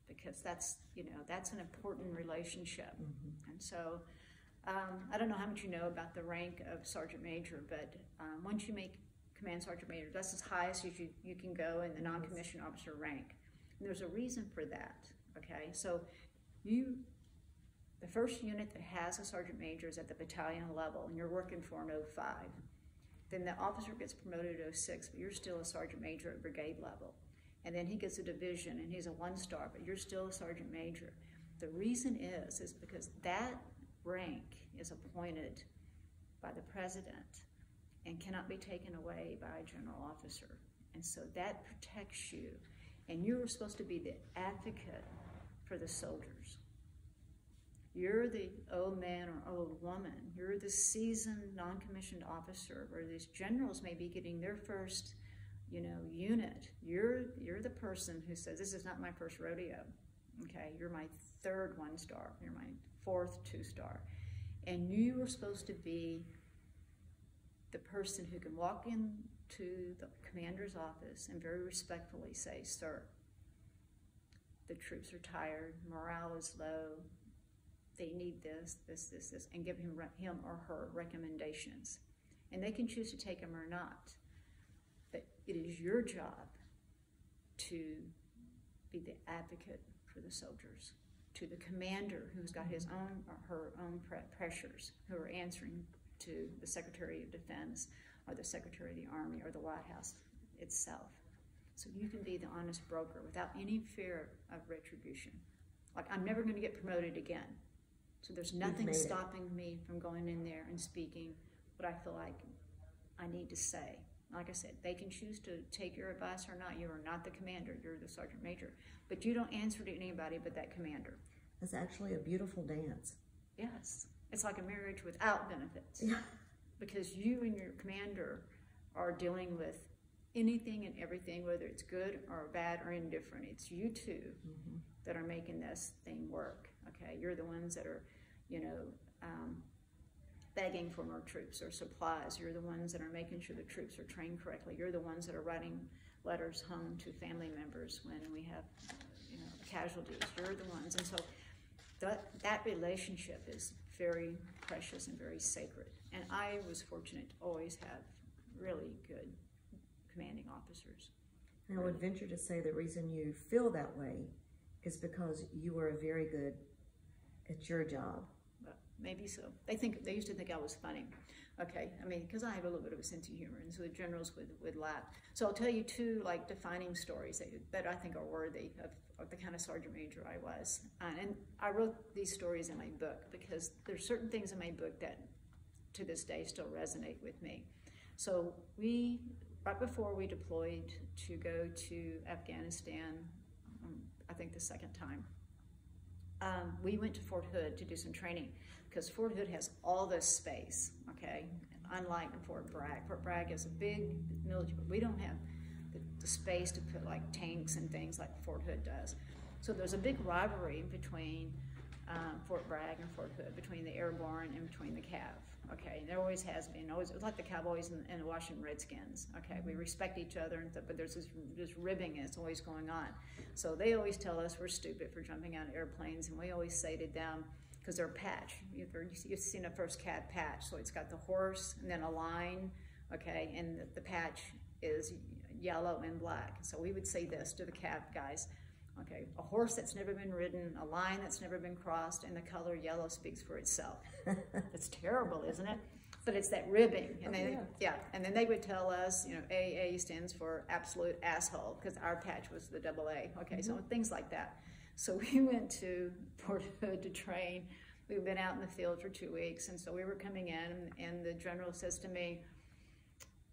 because that's an important relationship. Mm-hmm. And so I don't know how much you know about the rank of Sergeant Major, but once you make Command Sergeant Major, that's as high as you can go in the non-commissioned officer rank. And there's a reason for that, okay? So the first unit that has a Sergeant Major is at the battalion level, and you're working for an 05. Then the officer gets promoted to 06, but you're still a Sergeant Major at brigade level. And then he gets a division, and he's a 1-star, but you're still a Sergeant Major. The reason is because that rank is appointed by the president and cannot be taken away by a general officer. And so that protects you. And you're supposed to be the advocate for the soldiers. You're the old man or old woman. You're the seasoned non-commissioned officer, where these generals may be getting their first, unit. You're the person who says, this is not my first rodeo. Okay, you're my 3rd 1-star. You're my 4th 2-star. And you are supposed to be the person who can walk into the commander's office and very respectfully say, sir, the troops are tired, morale is low, they need this, and give him or her recommendations. And they can choose to take them or not. But it is your job to be the advocate for the soldiers, to the commander who's got his own or her own pressures, who are answering to the Secretary of Defense or the Secretary of the Army or the White House itself. So you can be the honest broker without any fear of retribution. Like, I'm never going to get promoted again. So there's nothing stopping me from going in there and speaking what I feel like I need to say. Like I said, they can choose to take your advice or not. You are not the commander, you're the Sergeant Major. But you don't answer to anybody but that commander. It's actually a beautiful dance. Yes. It's like a marriage without benefits. Yeah. Because you and your commander are dealing with anything and everything, whether it's good or bad or indifferent. It's you two that are making this thing work. Okay, you're the ones that are, begging for more troops or supplies. You're the ones that are making sure the troops are trained correctly. You're the ones that are writing letters home to family members when we have, casualties. You're the ones, and so that relationship is very precious and very sacred. And I was fortunate to always have really good commanding officers. And I would venture to say the reason you feel that way is because you were very good at your job. Well, maybe so. They used to think I was funny. Okay, because I have a little bit of a sense of humor, and so the generals would laugh. So I'll tell you 2 defining stories that I think are worthy of the kind of Sergeant Major I was. And I wrote these stories in my book because there's certain things in my book that to this day still resonate with me. So we right before we deployed to go to Afghanistan, I think the second time, we went to Fort Hood to do some training, because Fort Hood has all this space, okay? Unlike Fort Bragg. Fort Bragg is a big military, but we don't have the space to put like tanks and things like Fort Hood does. So there's a big rivalry between Fort Bragg and Fort Hood, between the airborne and between the Cav. Okay, and there always has been. Always, it was like the Cowboys and the Washington Redskins. Okay, we respect each other, but there's this ribbing that's always going on. So they always tell us we're stupid for jumping out of airplanes, and we always say to them, because they're a patch. You've seen a first Cav patch, so it's got the horse and then a line. Okay, and the patch is yellow and black. So we would say this to the Cav guys. Okay, a horse that's never been ridden, a line that's never been crossed, and the color yellow speaks for itself. It's terrible, isn't it? But it's that ribbing. And and then they would tell us, you know, AA stands for absolute asshole, because our patch was the AA. Okay, so things like that. So we went to Fort Hood to train. We've been out in the field for 2 weeks, and so we were coming in, and the general says to me,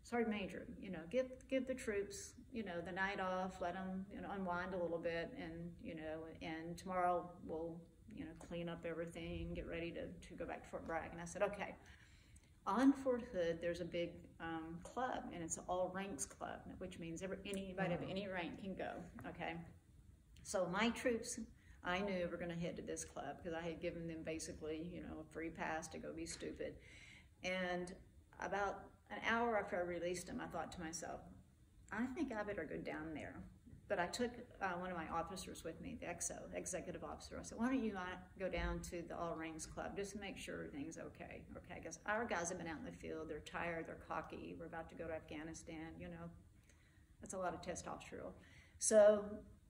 Sergeant Major, you know, give the troops, you know, the night off, let them, you know, unwind a little bit, and, you know, and tomorrow we'll, you know, clean up everything, get ready to go back to Fort Bragg. And I said, okay. On Fort Hood, there's a big club, and it's an all ranks club, which means anybody of any rank can go, okay? So my troops, I knew were gonna head to this club, because I had given them basically, you know, a free pass to go be stupid. And about an hour after I released them, I thought to myself, I think I better go down there. But I took one of my officers with me, the executive officer. I said, why don't you go down to the All Rings Club just to make sure everything's okay? Okay, because our guys have been out in the field, they're tired, they're cocky, we're about to go to Afghanistan, you know. That's a lot of testosterone. So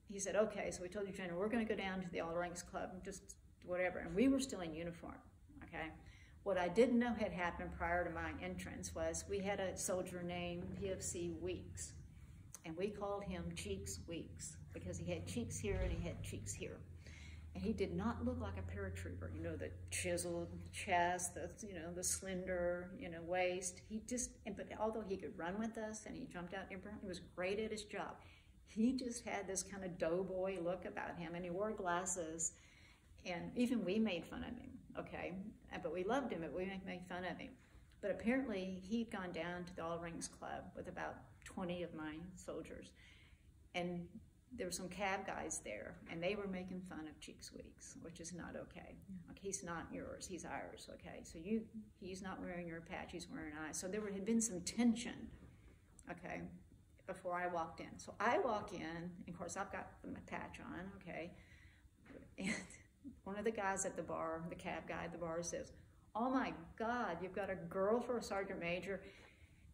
he said, okay, so we told the general, we're gonna go down to the All Ranks Club, just whatever. And we were still in uniform, okay? What I didn't know had happened prior to my entrance was we had a soldier named PFC Weeks, and we called him Cheeks Weeks, because he had cheeks here and he had cheeks here. And he did not look like a paratrooper, you know, the chiseled chest, you know, the slender, you know, waist. But although he could run with us and he jumped out, he was great at his job. He just had this kind of doughboy look about him, and he wore glasses, and even we made fun of him, okay? But we loved him, but we made fun of him. But apparently he'd gone down to the All Rings Club with about 20 of my soldiers, and there were some Cav guys there, and they were making fun of Cheeks Weeks, which is not okay. Like, he's not yours, he's ours, okay? So he's not wearing your patch, he's wearing ours. So there had been some tension, okay, before I walked in. So I walk in, and of course I've got my patch on, okay, and one of the guys at the bar, the Cav guy at the bar, says, oh my God, you've got a girl for a sergeant major.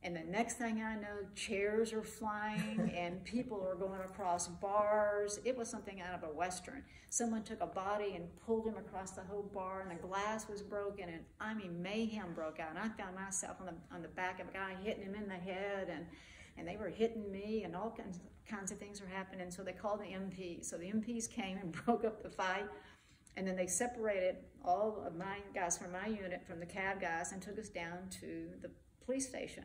And the next thing I know, chairs are flying and people are going across bars. It was something out of a Western. Someone took a body and pulled him across the whole bar, and the glass was broken, and I mean, mayhem broke out. And I found myself on the back of a guy, hitting him in the head, and they were hitting me, and all kinds of things were happening. So they called the MPs. So the MPs came and broke up the fight. And then they separated all of my guys from my unit from the Cav guys and took us down to the police station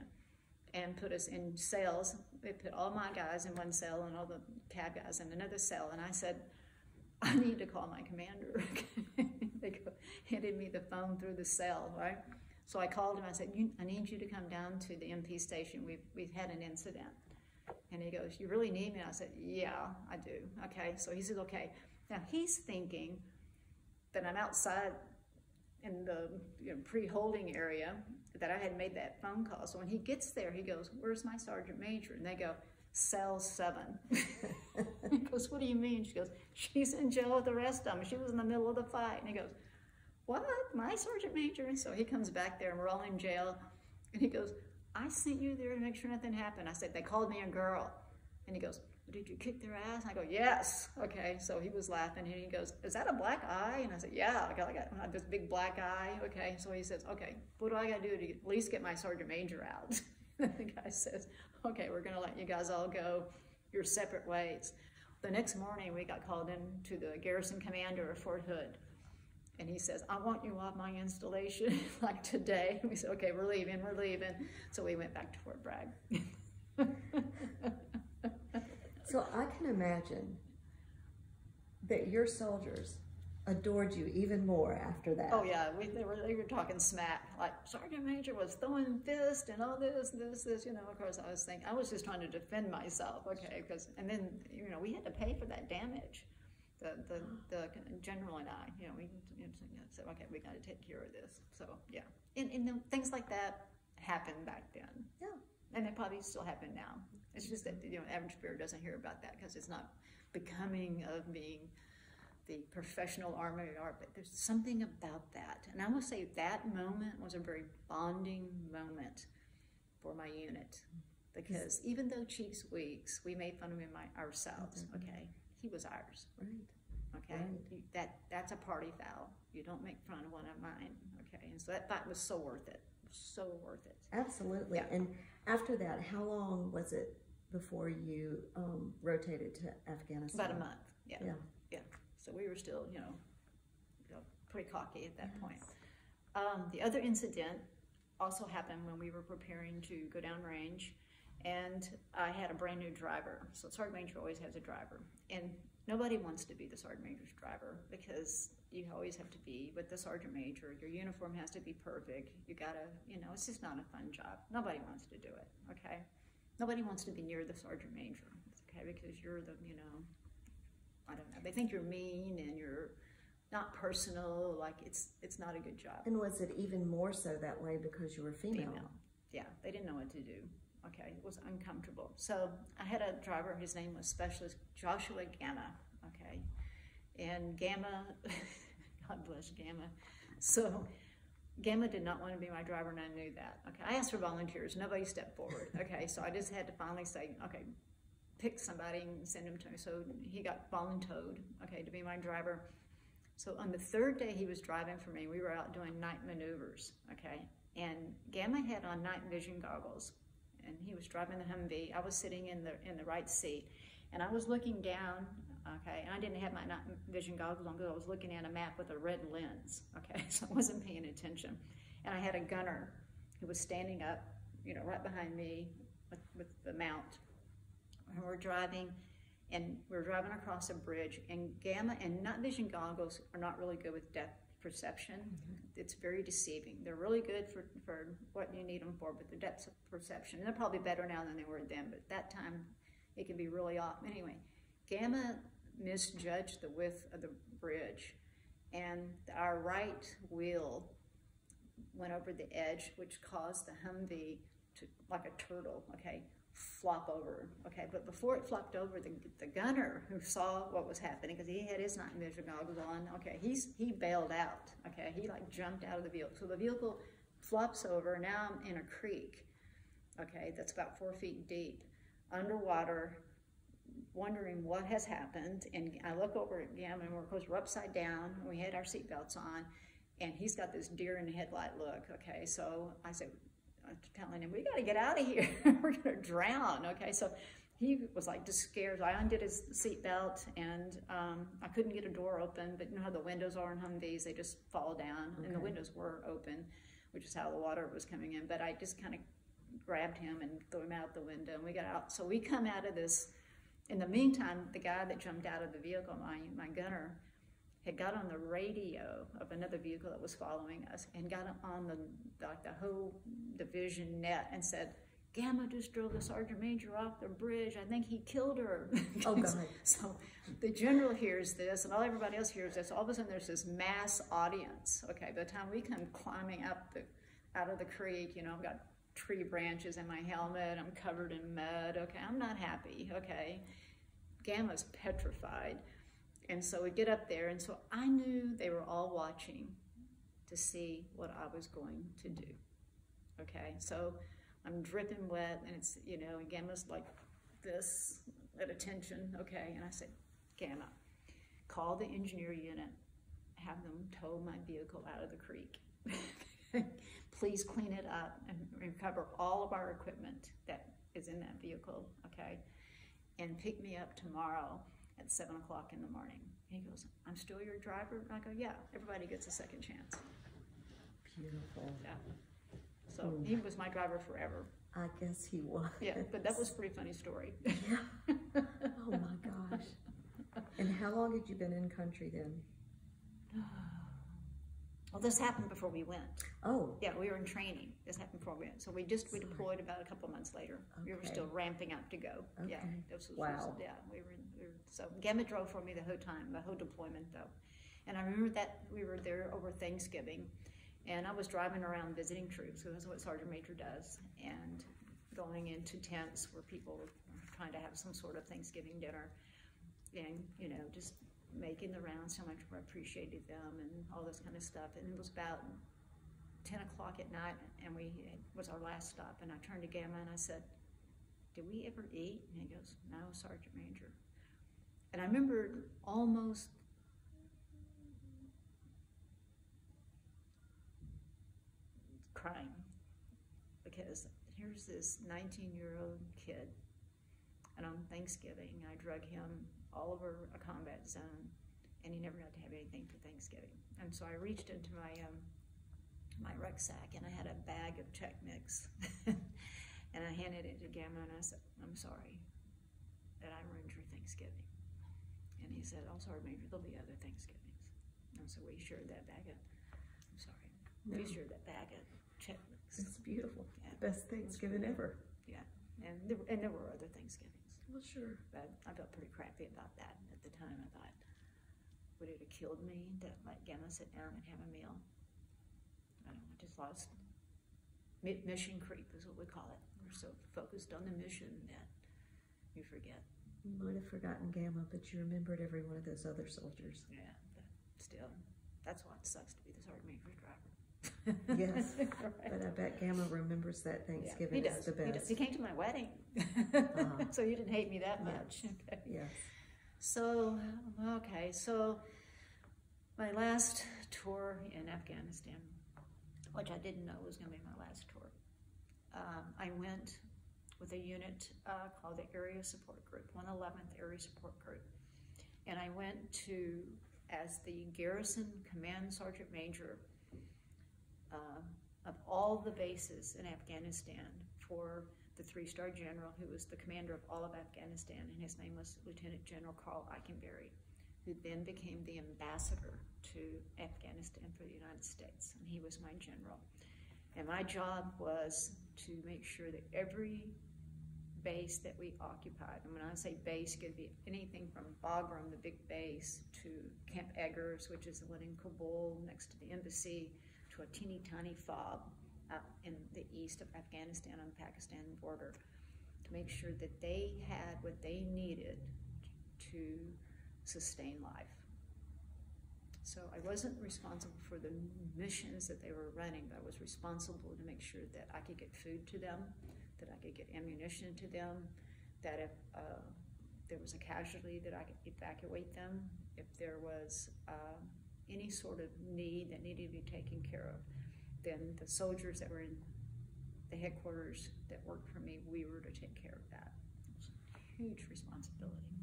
and put us in cells. They put all my guys in one cell and all the Cav guys in another cell. And I said, I need to call my commander. They handed me the phone through the cell, right? So I called him. I said, I need you to come down to the MP station. We've had an incident. And he goes, you really need me? And I said, yeah, I do. Okay, so he said, okay. Now he's thinking that I'm outside in the pre-holding area, that I had made that phone call. So when he gets there, he goes, where's my sergeant major? And they go, cell 7. He goes, what do you mean? She goes, she's in jail with the rest of them. She was in the middle of the fight. And he goes, what, my sergeant major? And so he comes back there, and we're all in jail. And he goes, I sent you there to make sure nothing happened. I said, they called me a girl. And he goes, did you kick their ass? And I go, yes. Okay, so he was laughing, and he goes, is that a black eye? And I said, yeah, I got this big black eye. Okay, so he says, okay, what do I got to do to at least get my sergeant major out? The guy says, okay, we're going to let you guys all go your separate ways. The next morning, we got called in to the garrison commander of Fort Hood, and he says, I want you off my installation like today. We said, okay, we're leaving. So we went back to Fort Bragg. So I can imagine that your soldiers adored you even more after that. Oh yeah, they were talking smack. Like Sergeant Major was throwing fists and all this. You know, of course, I was just trying to defend myself. Okay, and then you know we had to pay for that damage. The general and I, you know, we said, okay, we got to take care of this. So yeah, and things like that happened back then. Yeah, and they probably still happen now. It's just that you know, average bear doesn't hear about that because it's not becoming of being the professional Army, but there's something about that. And I will say that moment was a very bonding moment for my unit, because even though Cheeks Weeks, we made fun of him ourselves, okay, he was ours. Right. Okay, right. That's a party foul. You don't make fun of one of mine, okay? And so that fight was so worth it, so worth it. Absolutely. Yeah. And after that, how long was it before you rotated to Afghanistan? About a month, yeah. So we were still, you know pretty cocky at that point. The other incident also happened when we were preparing to go downrange, and I had a brand new driver. So Sergeant Major always has a driver, and nobody wants to be the Sergeant Major's driver because you always have to be with the Sergeant Major. Your uniform has to be perfect. You gotta, you know, it's just not a fun job. Nobody wants to do it, okay? Nobody wants to be near the Sergeant Major, okay, because you're the, you know, I don't know. They think you're mean and you're not personal. Like it's not a good job. And was it even more so that way because you were female? Yeah, they didn't know what to do. Okay, it was uncomfortable. So I had a driver. His name was Specialist Joshua Gamma. Okay, and Gamma, God bless Gamma. So Gamma did not want to be my driver, and I knew that. Okay, I asked for volunteers. Nobody stepped forward. Okay, so I just had to finally say, okay, pick somebody and send him to me. So he got volunteered, okay, to be my driver. So on the third day he was driving for me, we were out doing night maneuvers, okay? And Gamma had on night vision goggles, and he was driving the Humvee. I was sitting in the right seat, and I was looking down, okay? And I didn't have my night vision goggles on because I was looking at a map with a red lens, okay? So I wasn't paying attention. And I had a gunner who was standing up, you know, right behind me with the mount. And we're driving across a bridge, and Gamma and night vision goggles are not really good with depth perception. It's very deceiving. They're really good for what you need them for, but the depth of perception, and they're probably better now than they were then, but that time it can be really off. Anyway, Gamma misjudged the width of the bridge, and our right wheel went over the edge, which caused the Humvee to, like a turtle, okay, flop over, okay? But before it flopped over, the gunner who saw what was happening, because he had his night vision goggles on, okay, he bailed out, okay? He like jumped out of the vehicle. So the vehicle flops over. Now I'm in a creek, okay, that's about 4 feet deep, underwater, wondering what has happened. And I look over at Gamma, and we're upside down, and we had our seatbelts on, and he's got this deer in the headlight look, okay? So I said, I'm telling him, we got to get out of here. We're going to drown, okay? So he was like just scared. I undid his seatbelt, and I couldn't get a door open, but you know how the windows are in Humvees, they just fall down, and the windows were open, which is how the water was coming in. But I just kind of grabbed him and threw him out the window, and we got out. So we come out of this. In the meantime, the guy that jumped out of the vehicle, my gunner, had got on the radio of another vehicle that was following us and got on the whole division net and said, Gamma just drove the Sergeant Major off the bridge. I think he killed her. Oh, God. So the general hears this, and everybody else hears this. All of a sudden, there's this mass audience. Okay, by the time we come climbing up out of the creek, you know, I've got tree branches in my helmet. I'm covered in mud. Okay, I'm not happy. Okay, Gamma's petrified. And so we get up there, and so I knew they were all watching to see what I was going to do. Okay, so I'm dripping wet, and it's, you know, and Gamma's like this at attention, okay? And I said, Gamma, call the engineer unit, have them tow my vehicle out of the creek. Please clean it up and recover all of our equipment that is in that vehicle, okay? And pick me up tomorrow at 7 o'clock in the morning. And he goes, I'm still your driver? And I go, yeah, everybody gets a second chance. Beautiful. Yeah. So he was my driver forever. I guess he was. Yeah, but that was a pretty funny story. Yeah. Oh my gosh. And how long had you been in country then? Well, this happened before we went. Oh. Yeah, we were in training. This happened before we went. So we deployed about a couple months later. Okay. We were still ramping up to go. Okay. Yeah. Wow. Yeah, so Gamma drove for me the whole time, the whole deployment though. And I remember that we were there over Thanksgiving, and I was driving around visiting troops, so that's what Sergeant Major does, and going into tents where people were trying to have some sort of Thanksgiving dinner, and, you know, just making the rounds, how much I appreciated them and all this kind of stuff. And it was about 10 o'clock at night, and it was our last stop, and I turned to Gamma and I said, "Did we ever eat?" And he goes, "No, Sergeant Major." And I remember almost crying, because here's this 19-year-old kid, and on Thanksgiving I drug him all over a combat zone, and he never got to have anything for Thanksgiving. And so I reached into my rucksack, and I had a bag of Chex Mix, and I handed it to Gamma, and I said, "I'm sorry that I ruined your Thanksgiving." And he said, "Oh, sorry, Major, there'll be other Thanksgivings." And so we shared that bag of, I'm sorry, we shared that bag of Chex Mix. It's beautiful. Yeah. Best Thanksgiving ever. Yeah, and there were other Thanksgivings. Well, sure. But I felt pretty crappy about that. At the time, I thought, would it have killed me to let Gamma sit down and have a meal? I don't know, I just lost mission creep is what we call it. We're so focused on the mission that you forget. You might have forgotten Gamma, but you remembered every one of those other soldiers. Yeah, but still, that's why it sucks to be the Sergeant Major's driver. Yes, Right. but I bet Gamma remembers that Thanksgiving is the best. He does. He came to my wedding, so you didn't hate me that much. Yes. Okay. Yes. So, okay, so my last tour in Afghanistan, which I didn't know was going to be my last tour, I went with a unit called the Area Support Group, 111th Area Support Group, and I went as the Garrison Command Sergeant Major of all the bases in Afghanistan for the 3-star general who was the commander of all of Afghanistan, and his name was Lieutenant General Carl Eikenberry, who then became the ambassador to Afghanistan for the United States, and he was my general. And my job was to make sure that every base that we occupied, and when I say base, it could be anything from Bagram, the big base, to Camp Eggers, which is the one in Kabul next to the embassy, to a teeny tiny fob out in the east of Afghanistan on the Pakistan border, to make sure that they had what they needed to sustain life. So I wasn't responsible for the missions that they were running, but I was responsible to make sure that I could get food to them, that I could get ammunition to them, that if there was a casualty, that I could evacuate them, if there was any sort of need that needed to be taken care of, then the soldiers that were in the headquarters that worked for me, we were to take care of that. It was a huge responsibility.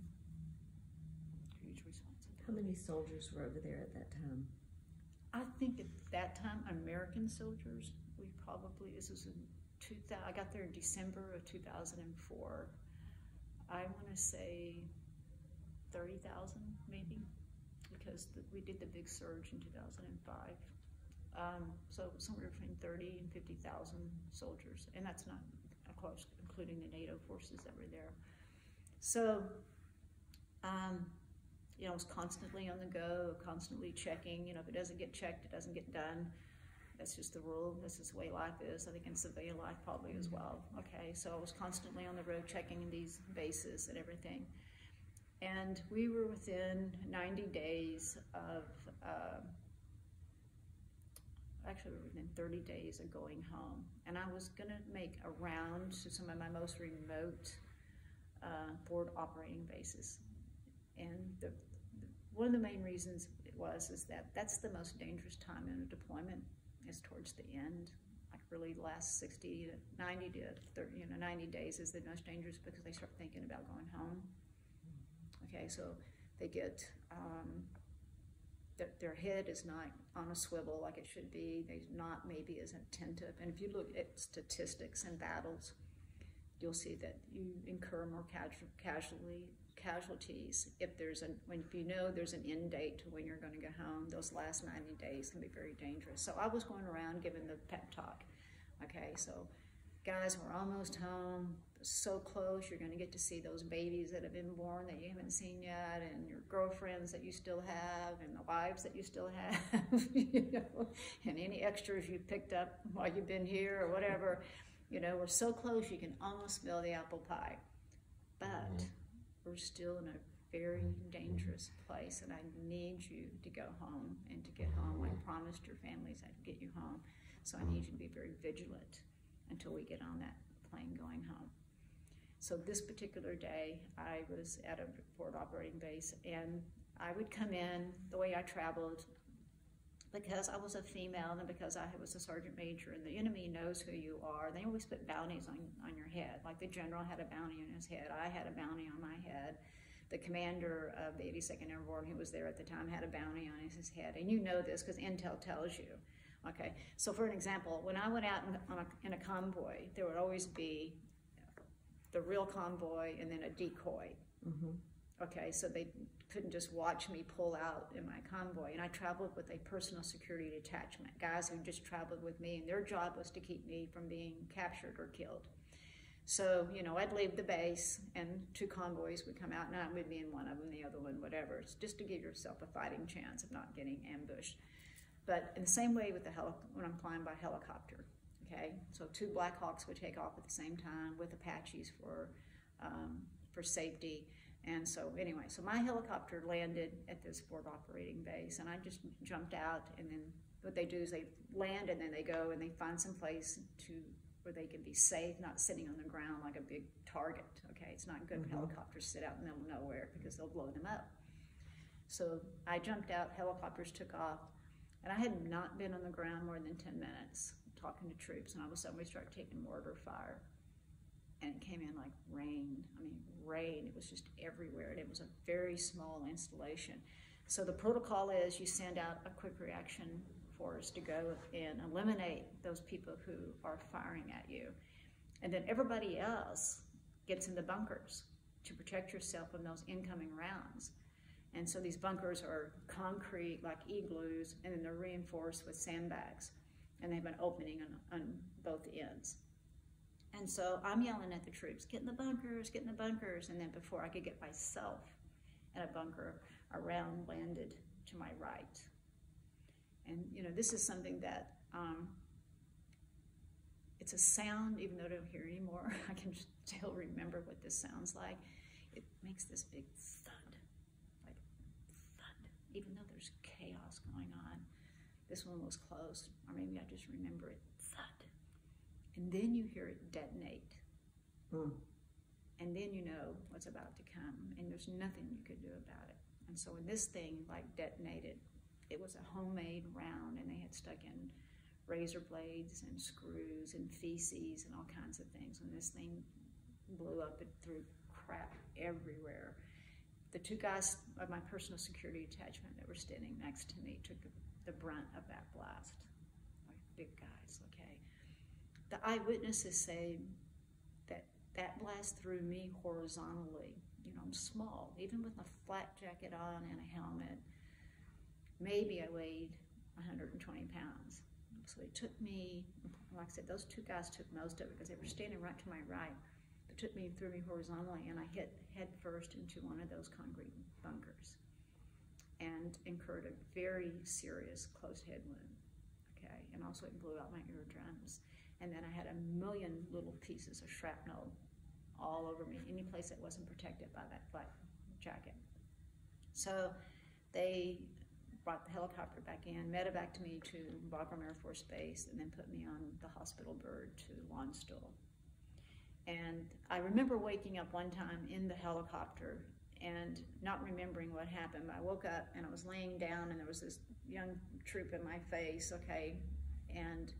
Huge responsibility. How many soldiers were over there at that time? I think at that time, American soldiers, this was in 2000, I got there in December of 2004. I want to say 30,000 maybe, because we did the big surge in 2005. So somewhere between 30 and 50,000 soldiers, and that's not, of course, including the NATO forces that were there. So, you know, I was constantly on the go, constantly checking. You know, if it doesn't get checked, it doesn't get done. That's just the rule. This is the way life is. I think in civilian life probably as well. Okay, so I was constantly on the road checking these bases and everything. And we were within 90 days of, actually we were within 30 days of going home. And I was gonna make a round to some of my most remote forward operating bases. And one of the main reasons is that that's the most dangerous time in a deployment, is towards the end. Like really the last 60 to 90 to 30, 90 days is the most dangerous, because they start thinking about going home. Okay, so they get their head is not on a swivel like it should be. They're not maybe as attentive. And if you look at statistics and battles, you'll see that you incur more casualties if you know there's an end date to when you're going to go home. Those last 90 days can be very dangerous. So I was going around giving the pep talk. Okay, so guys, we're almost home. So close. You're going to get to see those babies that have been born that you haven't seen yet, and your girlfriends that you still have, and the wives that you still have, and any extras you picked up while you've been here or whatever. We're so close you can almost smell the apple pie. But we're still in a very dangerous place, and I need you to go home and to get home. I promised your families I'd get you home, so I need you to be very vigilant until we get on that plane going home. So this particular day, I was at a forward operating base, and I would come in the way I traveled because I was a female and because I was a sergeant major, and the enemy knows who you are. They always put bounties on your head. Like the general had a bounty on his head. I had a bounty on my head. The commander of the 82nd Airborne, who was there at the time, had a bounty on his head. And you know this because intel tells you. Okay, so for an example, when I went out in a convoy, there would always be the real convoy and then a decoy. Okay, so they couldn't just watch me pull out in my convoy. And I traveled with a personal security detachment, guys who just traveled with me, and their job was to keep me from being captured or killed. So, I'd leave the base, and 2 convoys would come out, and I would be in one of them, the other one, whatever. It's just to give yourself a fighting chance of not getting ambushed. But in the same way with when I'm flying by helicopter, okay? So 2 Black Hawks would take off at the same time with Apaches for safety. And so anyway, so my helicopter landed at this forward operating base, and I just jumped out, and then what they do is they land and then they go and they find some place where they can be safe, not sitting on the ground like a big target, okay? It's not good for helicopters to sit out in the middle of nowhere because they'll blow them up. So I jumped out, helicopters took off, and I had not been on the ground more than 10 minutes talking to troops, and all of a sudden we started taking mortar fire. And it came in like rain. I mean, rain. It was just everywhere. And it was a very small installation. So the protocol is you send out a quick reaction force to go and eliminate those people who are firing at you. And then everybody else gets in the bunkers to protect yourself from those incoming rounds. And so these bunkers are concrete, like igloos, and then they're reinforced with sandbags. And they have an opening on both ends. And so I'm yelling at the troops, get in the bunkers, get in the bunkers. And then before I could get myself in a bunker, a round landed to my right. And, this is something that, it's a sound, even though I don't hear anymore, I can still remember what this sounds like. It makes this big thud, like thud, even though there's chaos going on. This one was close, or maybe I just remember it, thud. And then you hear it detonate. And then you know what's about to come, and there's nothing you could do about it. And so when this thing detonated, it was a homemade round, and they had stuck in razor blades and screws and feces and all kinds of things. When this thing blew up, it threw crap everywhere. The 2 guys of my personal security detachment that were standing next to me took the brunt of that blast. Like big guys, okay? The eyewitnesses say that blast threw me horizontally. I'm small, even with a flat jacket on and a helmet. Maybe I weighed 120 pounds. So it took me, like I said, those 2 guys took most of it because they were standing right to my right. It threw me horizontally, and I hit head first into one of those concrete bunkers and incurred a very serious closed head wound, okay? And also it blew out my eardrums. And then I had a million little pieces of shrapnel all over me, any place that wasn't protected by that black jacket. So they brought the helicopter back in, medevaced me to Bagram Air Force Base, and then put me on the hospital bird to Landstuhl. And I remember waking up one time in the helicopter and not remembering what happened. I woke up and I was laying down, and there was this young troop in my face, okay, and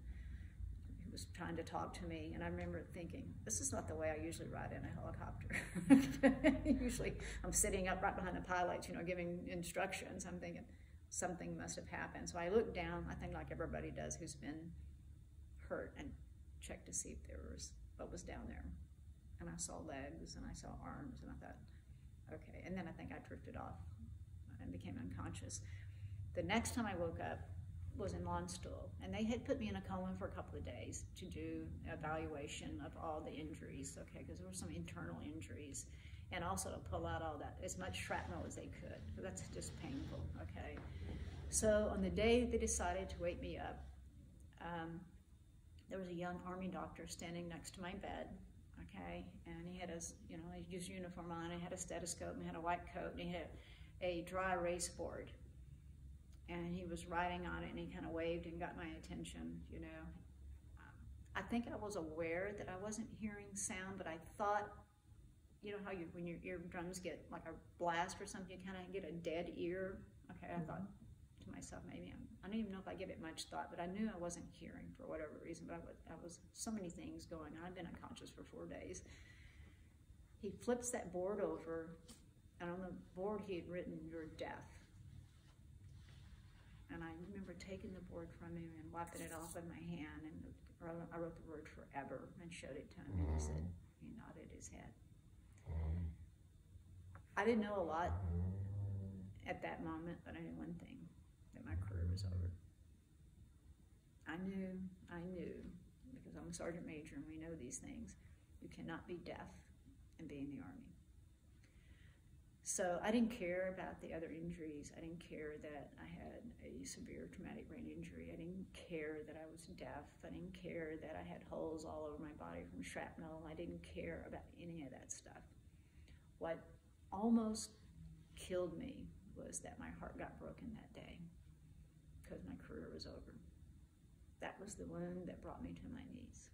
he was trying to talk to me, and I remember thinking, this is not the way I usually ride in a helicopter. Usually I'm sitting up right behind the pilot, giving instructions. I'm thinking, something must have happened. So I looked down, I think like everybody does who's been hurt, and checked to see if there was what was down there. And I saw legs and I saw arms, and I thought, okay. And then I think I drifted off and became unconscious. The next time I woke up was in lawn stool, and they had put me in a coma for a couple of days to do evaluation of all the injuries, okay, because there were some internal injuries, and also to pull out all that, as much shrapnel as they could, because that's just painful, okay. So on the day they decided to wake me up, there was a young Army doctor standing next to my bed, okay, and he had his, his uniform on, he had a stethoscope, and he had a white coat, and he had a dry erase board, and he was writing on it, and he kind of waved and got my attention, I think I was aware that I wasn't hearing sound, but I thought, how when your eardrums get like a blast or something, you kind of get a dead ear, okay, I thought to myself, maybe I don't even know if I give it much thought, but I knew I wasn't hearing for whatever reason, but I was so many things going on. I'd been unconscious for 4 days. He flips that board over, and on the board he had written, "You're deaf." And I remember taking the board from him and wiping it off with my hand, and I wrote the word "forever" and showed it to him, and he nodded his head. I didn't know a lot at that moment, but I knew one thing, that my career was over. I knew, because I'm a sergeant major and we know these things, you cannot be deaf and be in the Army. So I didn't care about the other injuries. I didn't care that I had a severe traumatic brain injury. I didn't care that I was deaf. I didn't care that I had holes all over my body from shrapnel. I didn't care about any of that stuff. What almost killed me was that my heart got broken that day because my career was over. That was the wound that brought me to my knees.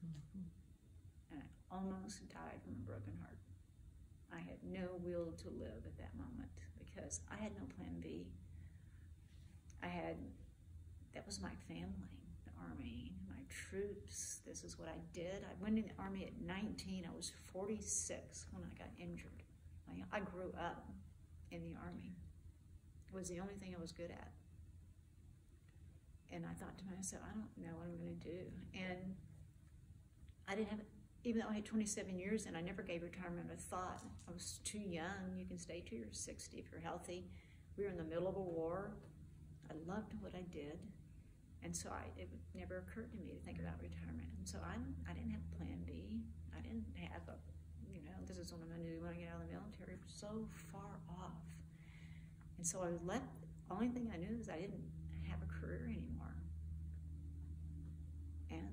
And I almost died from a broken heart. I had no will to live at that moment because I had no plan B. That was my family, the Army, my troops. This is what I did. I went in the Army at 19. I was 46 when I got injured. I grew up in the Army. It was the only thing I was good at. And I thought to myself, I don't know what I'm going to do. And I didn't have, even though I had 27 years and I never gave retirement a thought. I was too young. You can stay till you're 60 if you're healthy. We were in the middle of a war. I loved what I did. And so it never occurred to me to think about retirement. And so I didn't have a plan B. I didn't have a, this is what I'm going to do when I get out of the military. It was so far off. And so I was left, the only thing I knew is I didn't have a career anymore. And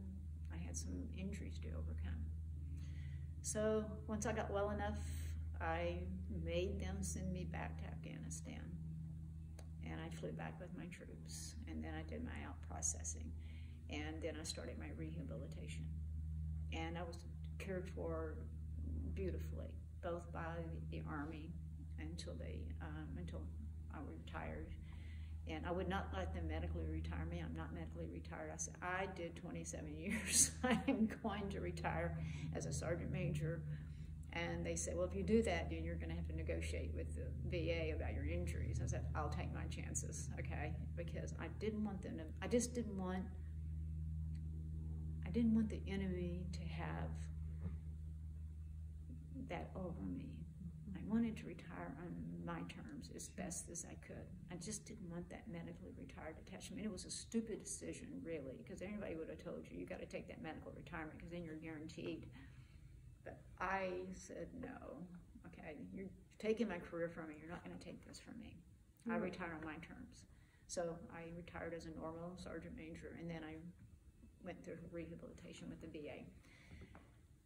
I had some injuries to overcome. So once I got well enough, I made them send me back to Afghanistan. And I flew back with my troops. And then I did my out processing. And then I started my rehabilitation. And I was cared for beautifully, both by the Army until I retired. And I would not let them medically retire me. I'm not medically retired. I said, I did 27 years. I am going to retire as a sergeant major. And they said, well, if you do that, then you're going to have to negotiate with the VA about your injuries. I said, I'll take my chances, okay? Because I didn't want them to, I didn't want the enemy to have that over me. I wanted to retire on my terms as best as I could. I just didn't want that medically retired attachment. It was a stupid decision, really, because anybody would have told you, you got to take that medical retirement because then you're guaranteed. But I said, no, okay, you're taking my career from me. You're not going to take this from me. I retire on my terms. So I retired as a normal sergeant major, and then I went through rehabilitation with the VA.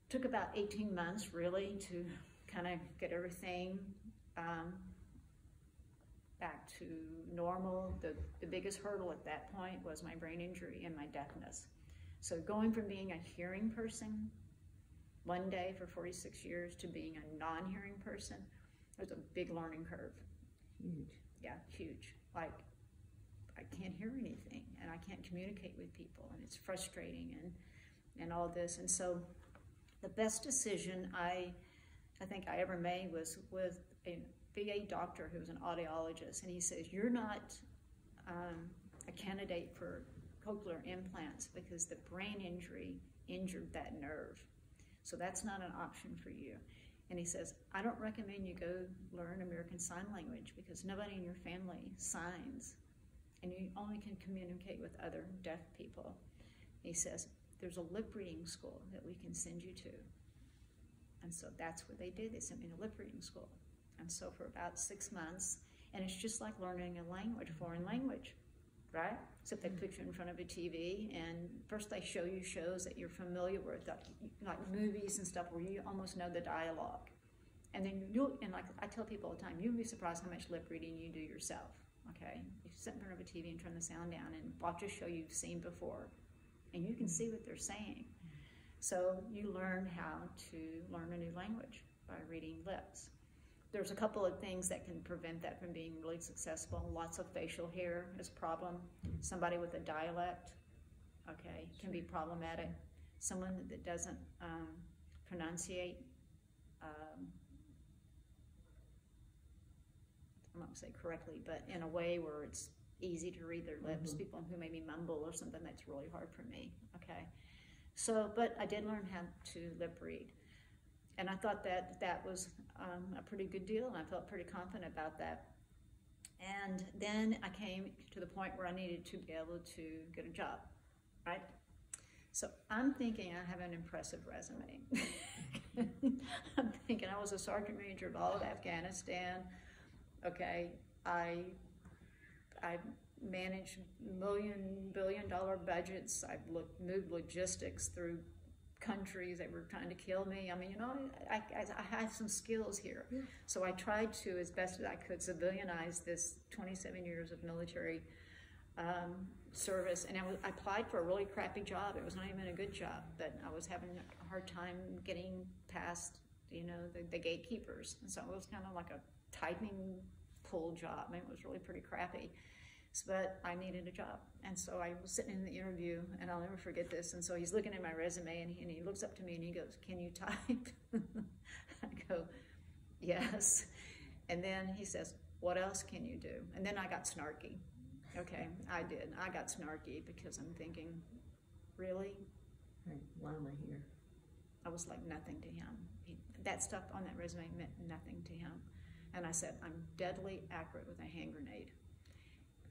Took about 18 months, really, to kind of get everything back to normal. The biggest hurdle at that point was my brain injury and my deafness. So going from being a hearing person one day for 46 years to being a non-hearing person was a big learning curve. Huge. Yeah, huge. Like, I can't hear anything, and I can't communicate with people, and it's frustrating, and all this. And so the best decision I think I ever made was with a VA doctor who was an audiologist, and he says, you're not a candidate for cochlear implants because the brain injury injured that nerve. So that's not an option for you. And he says, I don't recommend you go learn American Sign Language because nobody in your family signs, and you only can communicate with other deaf people. He says, there's a lip reading school that we can send you to. And so that's what they did. They sent me to lip reading school. And so for about 6 months, and it's just like learning a language, a foreign language, right? Except they put you in front of a TV, and first they show you shows that you're familiar with, like movies and stuff where you almost know the dialogue. And then and like I tell people all the time, you'll be surprised how much lip reading you do yourself, okay? You sit in front of a TV and turn the sound down and watch a show you've seen before, and you can see what they're saying. So you learn how to learn a new language by reading lips. There's a couple of things that can prevent that from being really successful. Lots of facial hair is a problem. Somebody with a dialect, okay, can be problematic. Someone that doesn't pronunciate, I'm not going to say correctly, but in a way where it's easy to read their lips. People who maybe mumble or something, that's really hard for me, okay? So, but I did learn how to lip read. And I thought that that was a pretty good deal, and I felt pretty confident about that. And then I came to the point where I needed to be able to get a job, right? So I'm thinking I have an impressive resume. I'm thinking I was a sergeant major of all of Afghanistan. Okay, I managed billion-dollar budgets. I've moved logistics through countries that were trying to kill me. I mean, you know, I have some skills here. Yeah. So I tried to, as best as I could, civilianize this 27 years of military service. And I applied for a really crappy job. It was not even a good job, but I was having a hard time getting past, you know, the gatekeepers. And so it was kind of like a typing pull job. I mean, it was really pretty crappy. But I needed a job. And so I was sitting in the interview, and I'll never forget this. And so he's looking at my resume, and he looks up to me, and he goes, "Can you type?" I go, "Yes." And then he says, "What else can you do?" And then I got snarky. Okay, I did. I got snarky because I'm thinking, really? Why am I here? I was like nothing to him. That stuff on that resume meant nothing to him. And I said, I'm deadly accurate with a hand grenade.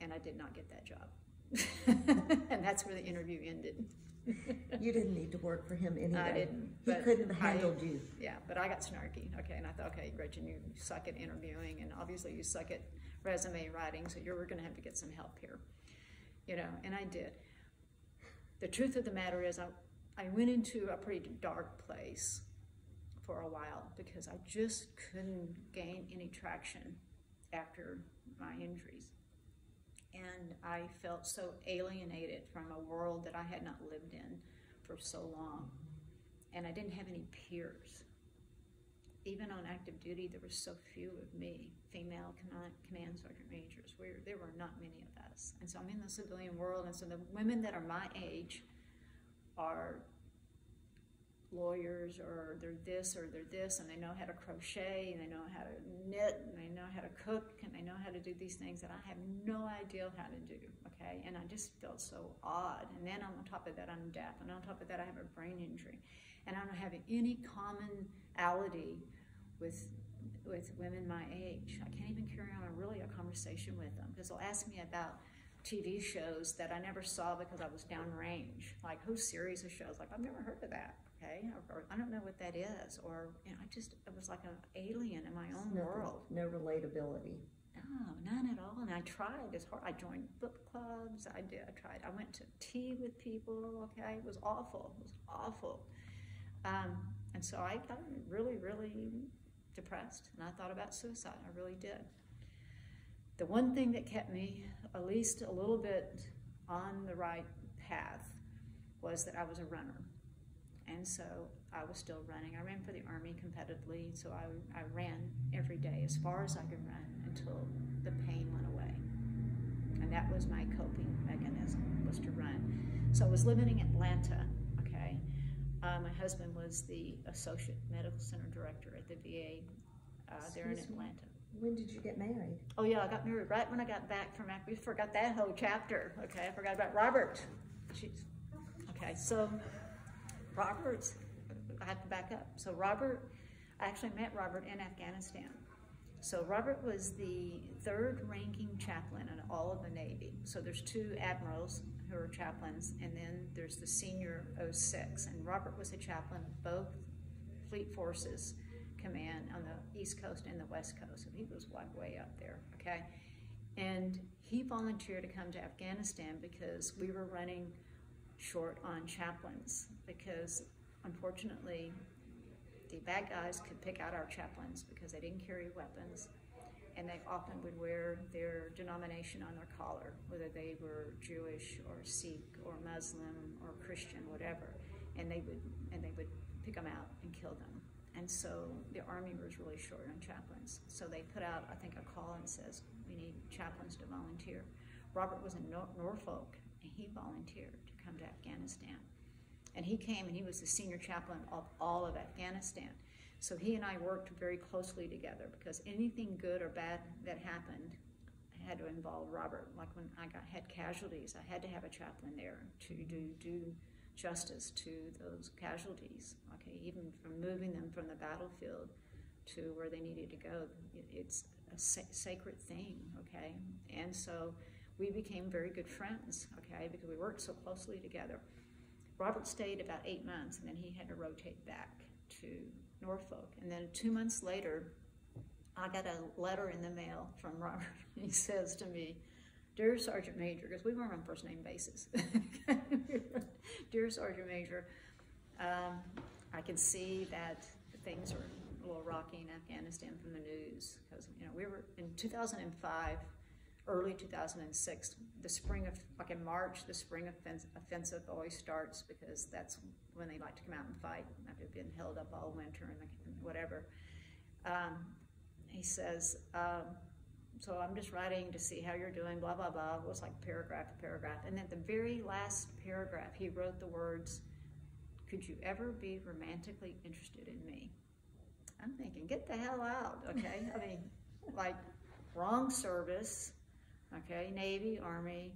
And I did not get that job. And that's where the interview ended. You didn't need to work for him anyway. I didn't. He couldn't have handled you. Yeah, but I got snarky. Okay, and I thought, okay, Gretchen, you suck at interviewing, and obviously you suck at resume writing, so you're going to have to get some help here. You know, and I did. The truth of the matter is I went into a pretty dark place for a while because I just couldn't gain any traction after my injuries. And I felt so alienated from a world that I had not lived in for so long. And I didn't have any peers. Even on active duty, there were so few of me, female command sergeant majors. There were not many of us. And so I'm in the civilian world, and so the women that are my age are lawyers, or they're this, or they're this, and they know how to crochet, and they know how to knit, and they know how to cook, and they know how to do these things that I have no idea how to do, okay? And I just felt so odd. And then on top of that, I'm deaf, and on top of that, I have a brain injury. And I don't have any commonality with women my age. I can't even carry on a conversation with them, because they'll ask me about TV shows that I never saw because I was downrange. Like, whose series of shows? Like, I've never heard of that. Okay, or I don't know what that is, or you know, it was like an alien in my own world. No relatability. No, none at all. And I tried as hard. I joined book clubs. I tried. I went to tea with people. Okay, it was awful. It was awful. And so I got really, really depressed, and I thought about suicide. I really did. The one thing that kept me at least a little bit on the right path was that I was a runner. And so I was still running. I ran for the Army competitively, so I ran every day as far as I could run until the pain went away. And that was my coping mechanism, was to run. So I was living in Atlanta, okay? My husband was the Associate Medical Center Director at the VA there in Atlanta. When did you get married? Oh yeah, I got married right when I got back from Africa. We forgot that whole chapter. Okay, I forgot about Robert. Okay, so Robert, I have to back up. So Robert, I actually met Robert in Afghanistan. So Robert was the third ranking chaplain in all of the Navy. So there's 2 admirals who are chaplains, and then there's the senior 06. And Robert was a chaplain of both Fleet Forces Command on the East Coast and the West Coast. So he was way up there, okay? And he volunteered to come to Afghanistan because we were running short on chaplains, because unfortunately the bad guys could pick out our chaplains because they didn't carry weapons, and they often would wear their denomination on their collar, whether they were Jewish or Sikh or Muslim or Christian, whatever, and they would pick them out and kill them. And so the Army was really short on chaplains. So they put out, I think, a call and says, we need chaplains to volunteer. Robert was in Norfolk, and he volunteered to come to Afghanistan. And he came, and he was the senior chaplain of all of Afghanistan. So he and I worked very closely together, because anything good or bad that happened had to involve Robert. Like when I had casualties, I had to have a chaplain there to do justice to those casualties. Okay, even from moving them from the battlefield to where they needed to go, it's a sacred thing. Okay, and so we became very good friends. Okay, because we worked so closely together. Robert stayed about 8 months, and then he had to rotate back to Norfolk. And then 2 months later, I got a letter in the mail from Robert. He says to me, "Dear Sergeant Major," because we weren't on first name basis. "Dear Sergeant Major, I can see that things are a little rocky in Afghanistan from the news, because we were in 2005, early 2006, the spring of, like in March, the spring offensive always starts, because that's when they like to come out and fight after being held up all winter and whatever." He says, "So I'm just writing to see how you're doing, blah, blah, blah." It was like paragraph to paragraph. And at the very last paragraph, he wrote the words, "Could you ever be romantically interested in me?" I'm thinking, get the hell out, okay? I mean, like, wrong service, okay? Navy, Army,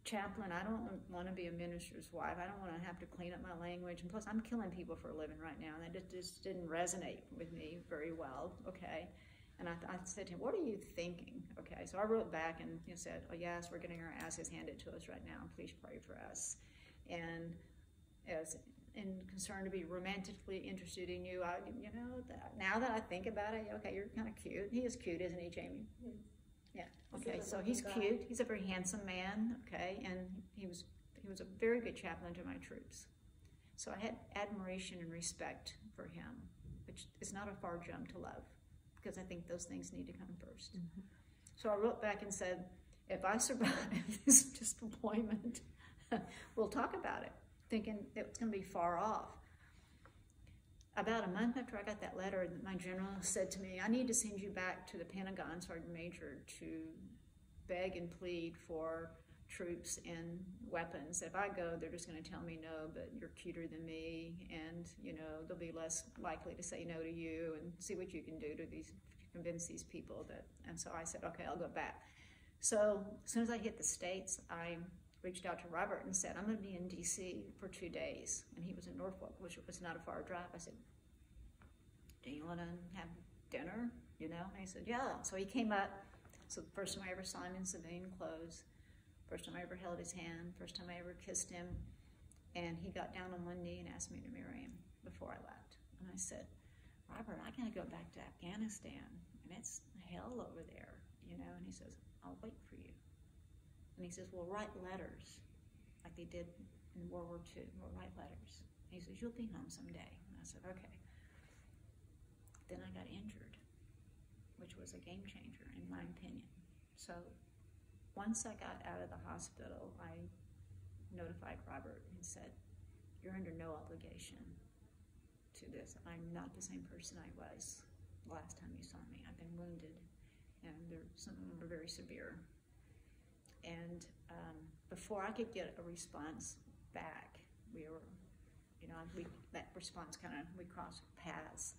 chaplain. I don't want to be a minister's wife. I don't want to have to clean up my language. And plus, I'm killing people for a living right now, and that just didn't resonate with me very well, okay? And I said to him, "What are you thinking?" Okay, so I wrote back and said, "Oh yes, we're getting our asses handed to us right now. Please pray for us." And as concerned to be romantically interested in you, now that I think about it, okay, you're kind of cute. He is cute, isn't he, Jamie? Yes. Yeah. Okay, so he's cute. He's a very handsome man. Okay, and he was a very good chaplain to my troops. So I had admiration and respect for him, which is not a far jump to love, because I think those things need to come first. Mm-hmm. So I wrote back and said, "If I survive this deployment, we'll talk about it," thinking it was going to be far off. About a month after I got that letter, my general said to me, "I need to send you back to the Pentagon, Sergeant Major, to beg and plead for troops and weapons. If I go, they're just going to tell me no, but you're cuter than me, and they'll be less likely to say no to you, and see what you can do to convince these people that." And so I said, "Okay, I'll go back." So as soon as I hit the States, I reached out to Robert and said, "I'm going to be in D.C. for 2 days." And he was in Norfolk, which was not a far drive. I said, "Do you want to have dinner?" And he said, "Yeah." So he came up. So the first time I ever saw him in civilian clothes, first time I ever held his hand, first time I ever kissed him. And he got down on one knee and asked me to marry him before I left. And I said, "Robert, I got to go back to Afghanistan, and it's hell over there, And he says, "I'll wait for you." And he says, "We'll write letters like they did in World War II. We'll write letters." And he says, "You'll be home someday." And I said, "Okay." Then I got injured, which was a game changer in my opinion. So once I got out of the hospital, I notified Robert and said, "You're under no obligation to this. I'm not the same person I was the last time you saw me. I've been wounded, and some of them are very severe." And before I could get a response back, we were, that response we crossed paths.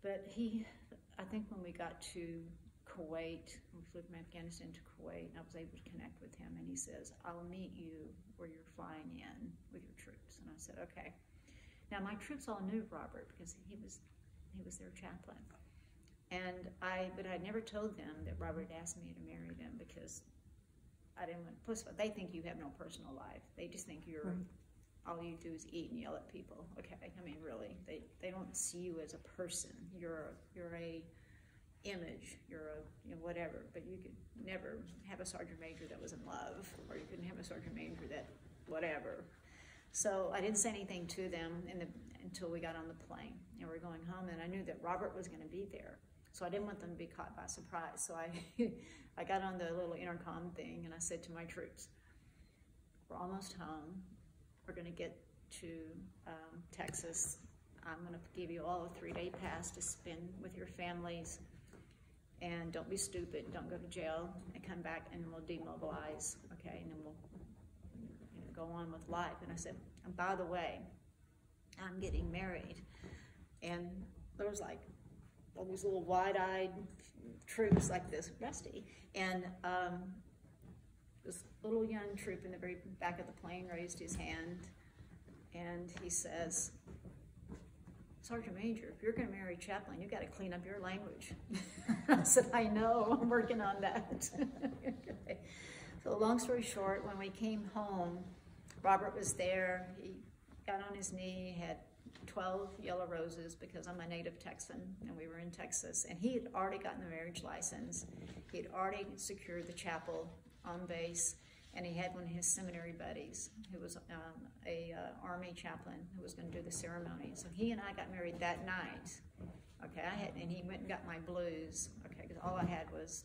But I think when we got to Kuwait, we flew from Afghanistan to Kuwait, and I was able to connect with him, and he says, I'll meet you where you're flying in with your troops. And I said, okay. Now my troops all knew Robert because he was their chaplain. But I never told them that Robert had asked me to marry them because I didn't want, plus they think you have no personal life. They just think you're, all you do is eat and yell at people. Okay, I mean really, they don't see you as a person. You're a image, you're a whatever, but you could never have a sergeant major that was in love, or you couldn't have a sergeant major that whatever. So I didn't say anything to them until we got on the plane and we were going home, and I knew that Robert was going to be there. So I didn't want them to be caught by surprise. So I got on the little intercom thing and I said to my troops, we're almost home. We're going to get to Texas. I'm going to give you all a 3-day pass to spend with your families. And don't be stupid. Don't go to jail and come back and we'll demobilize. Okay, and then we'll go on with life. And I said, and by the way, I'm getting married. And there was like all these little wide-eyed troops like this, Rusty. And this little young troop in the very back of the plane raised his hand and he says, Sergeant Major, if you're going to marry a chaplain, you've got to clean up your language. I said, I know, I'm working on that. Okay. So long story short, when we came home, Robert was there. He got on his knee, had 12 yellow roses because I'm a native Texan and we were in Texas. And he had already gotten the marriage license. He had already secured the chapel on base. And he had one of his seminary buddies who was a Army chaplain who was going to do the ceremony. So he and I got married that night. Okay, and he went and got my blues. Okay, because all I had was,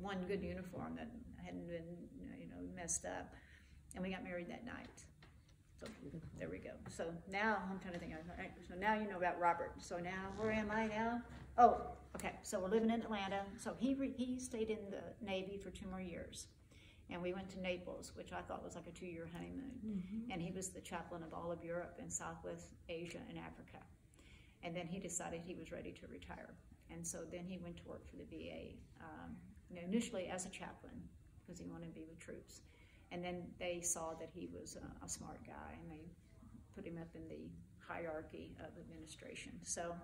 one good uniform that hadn't been, messed up. And we got married that night. So there we go. So now I'm trying to think. So now you know about Robert. So now where am I now? Oh, okay. So we're living in Atlanta. So he stayed in the Navy for 2 more years. And we went to Naples, which I thought was like a 2-year honeymoon. Mm-hmm. And he was the chaplain of all of Europe and Southwest Asia and Africa. And then he decided he was ready to retire. And so then he went to work for the VA, initially as a chaplain, because he wanted to be with troops. And then they saw that he was a smart guy, and they put him up in the hierarchy of administration. So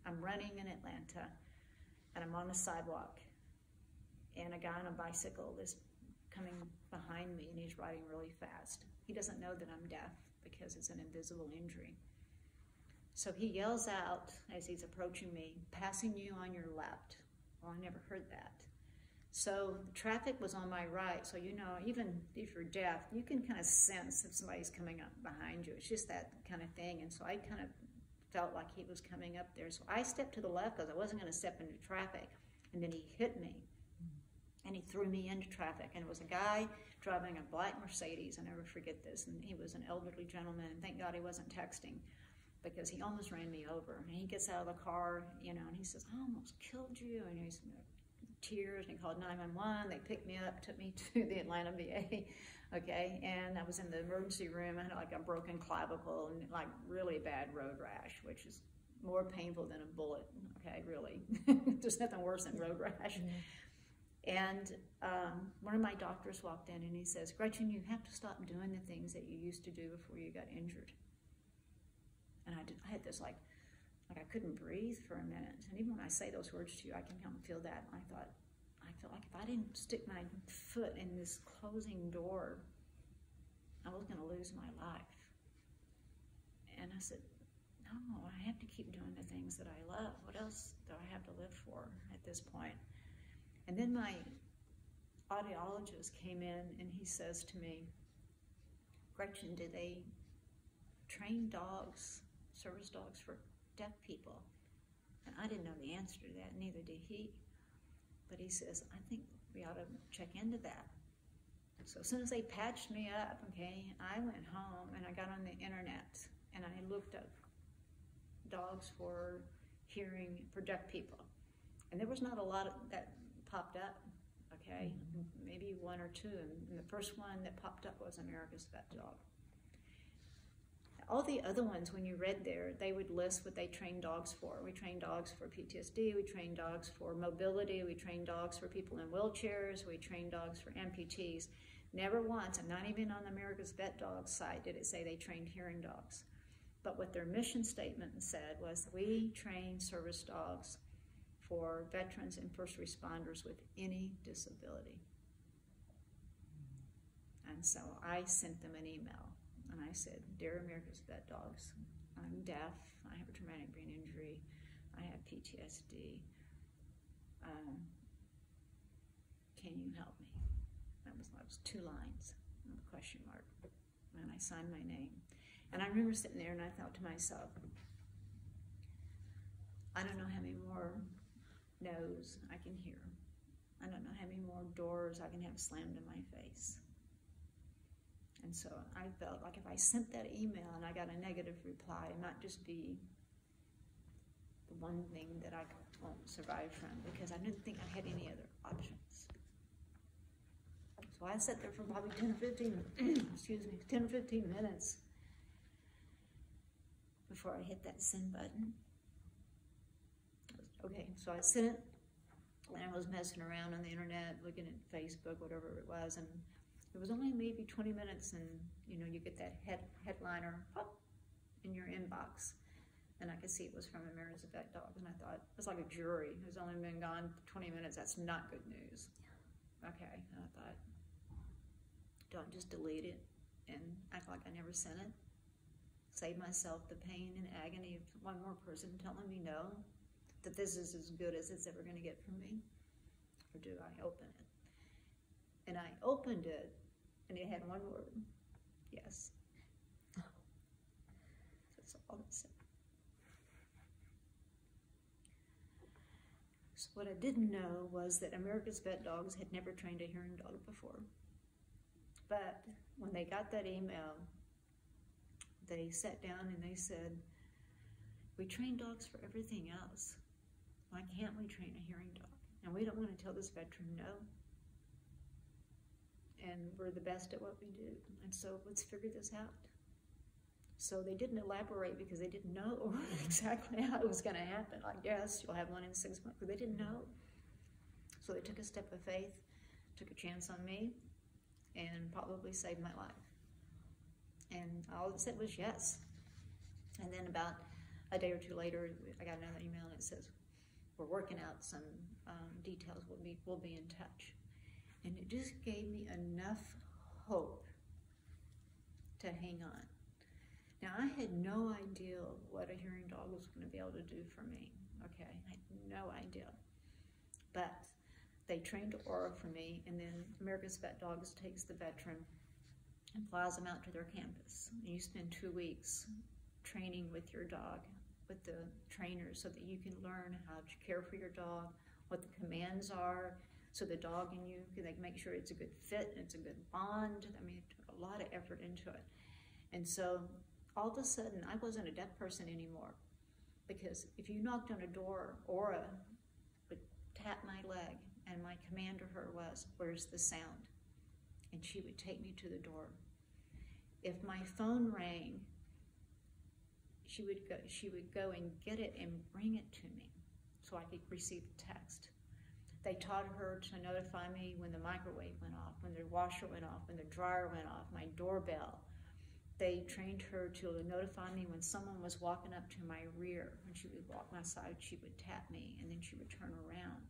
I'm running in Atlanta, and I'm on the sidewalk. And a guy on a bicycle is coming behind me, and he's riding really fast. He doesn't know that I'm deaf because it's an invisible injury. So he yells out as he's approaching me, passing you on your left. Well, I never heard that. So the traffic was on my right, so even if you're deaf, you can kind of sense if somebody's coming up behind you. It's just that kind of thing. And so I kind of felt like he was coming up there. So I stepped to the left because I wasn't going to step into traffic. And then he hit me. And he threw me into traffic. And it was a guy driving a black Mercedes. I never forget this. And he was an elderly gentleman. And thank God he wasn't texting because he almost ran me over. And he gets out of the car, and he says, I almost killed you. And he's tears. And he called 911. They picked me up, took me to the Atlanta VA. Okay. And I was in the emergency room. I had like a broken clavicle and like really bad road rash, which is more painful than a bullet. Okay. Really. There's nothing worse than road rash. Mm-hmm. And one of my doctors walked in and he says, Gretchen, you have to stop doing the things that you used to do before you got injured. And I had this like I couldn't breathe for a minute. And even when I say those words to you, I can kind of feel that. I felt like if I didn't stick my foot in this closing door, I was going to lose my life. And I said, no, I have to keep doing the things that I love. What else do I have to live for at this point? And then my audiologist came in and he says to me, Gretchen, do they train dogs, service dogs for deaf people? And I didn't know the answer to that, neither did he. But he says, I think we ought to check into that. So as soon as they patched me up, okay, I went home and I got on the internet and I looked up dogs for hearing, for deaf people. And there was not a lot of that popped up, okay? Mm-hmm. Maybe 1 or 2. And the first one that popped up was America's Pet Dog. all the other ones, when you read there, they would list what they train dogs for. We train dogs for PTSD, we train dogs for mobility, we train dogs for people in wheelchairs, we train dogs for amputees. Never once, and not even on America's Vet Dogs site, did it say they trained hearing dogs. But what their mission statement said was, we train service dogs for veterans and first responders with any disability. And so I sent them an email, and I said, Dear America's Vet Dogs, I'm deaf, I have a traumatic brain injury, I have PTSD. Can you help me? That was 2 lines, a question mark, and I signed my name. And I remember sitting there and I thought to myself, I don't know how many more no's I can hear. I don't know how many more doors I can have slammed in my face. And so I felt like if I sent that email and I got a negative reply, it might just be the one thing that I won't survive from, because I didn't think I had any other options. So I sat there for probably 10 or 15, excuse me, 10 or 15 minutes before I hit that send button. Okay, so I sent it, and I was messing around on the internet, looking at Facebook, whatever it was, and it was only maybe 20 minutes, and you get that headliner pop in your inbox, and I could see it was from America's Vet Dog, and I thought, it was like a jury who's only been gone 20 minutes, that's not good news. Okay, and I thought, don't just delete it and act like I never sent it. Save myself the pain and agony of one more person telling me no, that this is as good as it's ever going to get from me, or do I open it? And I opened it, and it had one word, yes. That's all it said. So what I didn't know was that America's Vet Dogs had never trained a hearing dog before. But when they got that email, they sat down and they said, we train dogs for everything else. Why can't we train a hearing dog? And we don't want to tell this veteran no. And we're the best at what we do. And so let's figure this out. So they didn't elaborate because they didn't know exactly how it was going to happen. Like, yes, you'll have one in 6 months, but they didn't know. So they took a step of faith, took a chance on me, and probably saved my life. And all it said was yes. And then about a day or two later, I got another email and it says, we're working out some details, we'll be in touch. And it just gave me enough hope to hang on. Now, I had no idea what a hearing dog was going to be able to do for me, okay? I had no idea. But they trained Aura for me, and then America's Vet Dogs takes the veteran and flies them out to their campus. And you spend 2 weeks training with your dog, with the trainers, so that you can learn how to care for your dog, what the commands are, so the dog and you can make sure it's a good fit, and it's a good bond. I mean, it took a lot of effort into it. And so all of a sudden, I wasn't a deaf person anymore, because if you knocked on a door, Aura would tap my leg, and my command to her was, where's the sound? And she would take me to the door. If my phone rang, she would go and get it and bring it to me so I could receive a text. They taught her to notify me when the microwave went off, when the washer went off, when the dryer went off, my doorbell. They trained her to notify me when someone was walking up to my rear. When she would walk my side, she would tap me, and then she would turn around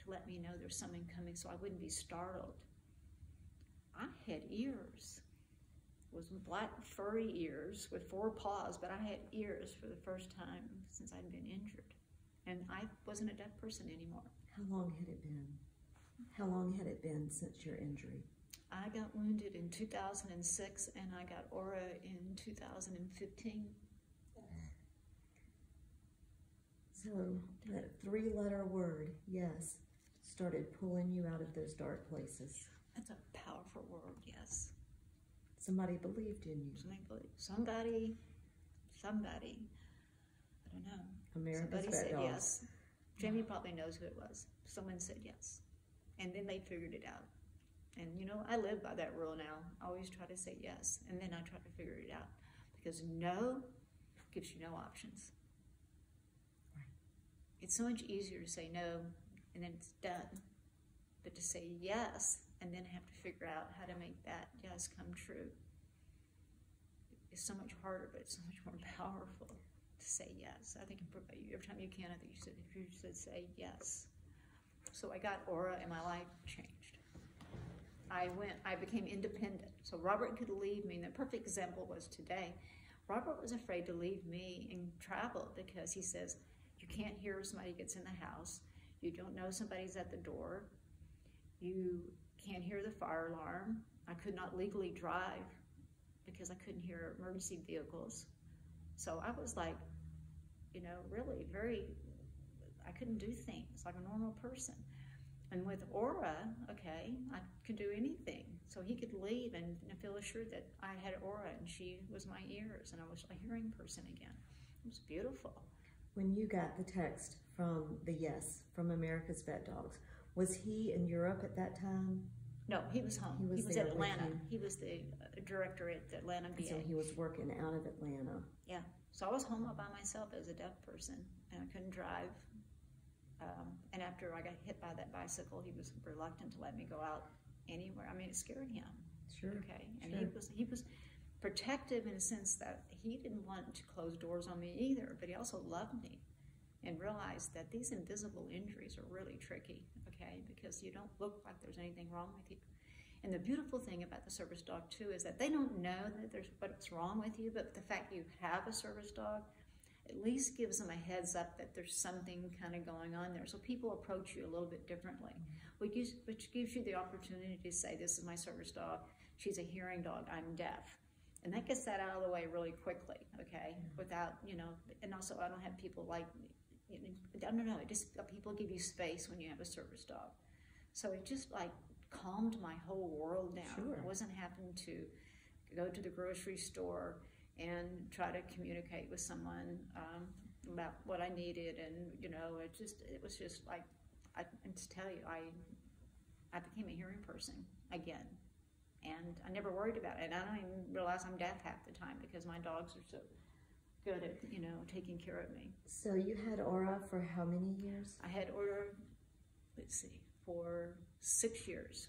to let me know there's someone coming so I wouldn't be startled. I had ears. It was black furry ears with 4 paws, but I had ears for the first time since I'd been injured. And I wasn't a deaf person anymore. How long had it been? How long had it been since your injury? I got wounded in 2006, and I got Aura in 2015. So that 3-letter word, yes, started pulling you out of those dark places. That's a powerful word, yes. Somebody believed in you. Somebody, I don't know. America's Somebody Vet said Dogs. yes. Jamie probably knows who it was. Someone said yes. And then they figured it out. And I live by that rule now. I always try to say yes, and then I try to figure it out. because no gives you no options. Right. It's so much easier to say no and then it's done. But to say yes and then have to figure out how to make that yes come true is so much harder, but it's so much more powerful to say yes. I think every time you can, I think you should say yes. So I got Aura and my life changed. I became independent. So Robert could leave me, and the perfect example was today. Robert was afraid to leave me and travel because he says, you can't hear if somebody gets in the house. You don't know somebody's at the door. You can't hear the fire alarm. I could not legally drive because I couldn't hear emergency vehicles. So I was like, really I couldn't do things like a normal person. And with Aura, okay, I could do anything. So he could leave and feel assured that I had Aura and she was my ears and I was a hearing person again. It was beautiful. When you got the text from from America's Vet Dogs, was he in Europe at that time? No, he was home. He was at Atlanta. He was the director at the Atlanta VA. So he was working out of Atlanta. Yeah. So I was home all by myself as a deaf person, and I couldn't drive. And after I got hit by that bicycle, he was reluctant to let me go out anywhere. I mean, it scared him. Sure. Okay. And sure. he was protective in a sense that he didn't want to close doors on me either, but he also loved me and realized that these invisible injuries are really tricky, okay, because you don't look like there's anything wrong with you. And the beautiful thing about the service dog, too, is that they don't know that there's what's wrong with you, but the fact you have a service dog at least gives them a heads up that there's something kind of going on there. So people approach you a little bit differently, which gives you the opportunity to say, this is my service dog, she's a hearing dog, I'm deaf. And that gets that out of the way really quickly, okay, without, and also I don't have people like, no, it just, people give you space when you have a service dog. So it just like calmed my whole world down. Sure. I wasn't having to go to the grocery store and try to communicate with someone about what I needed, and it was just like, and to tell you, I became a hearing person again, and I never worried about it, and I don't even realize I'm deaf half the time because my dogs are so good at taking care of me. So you had Aura for how many years? I had Aura, for 6 years.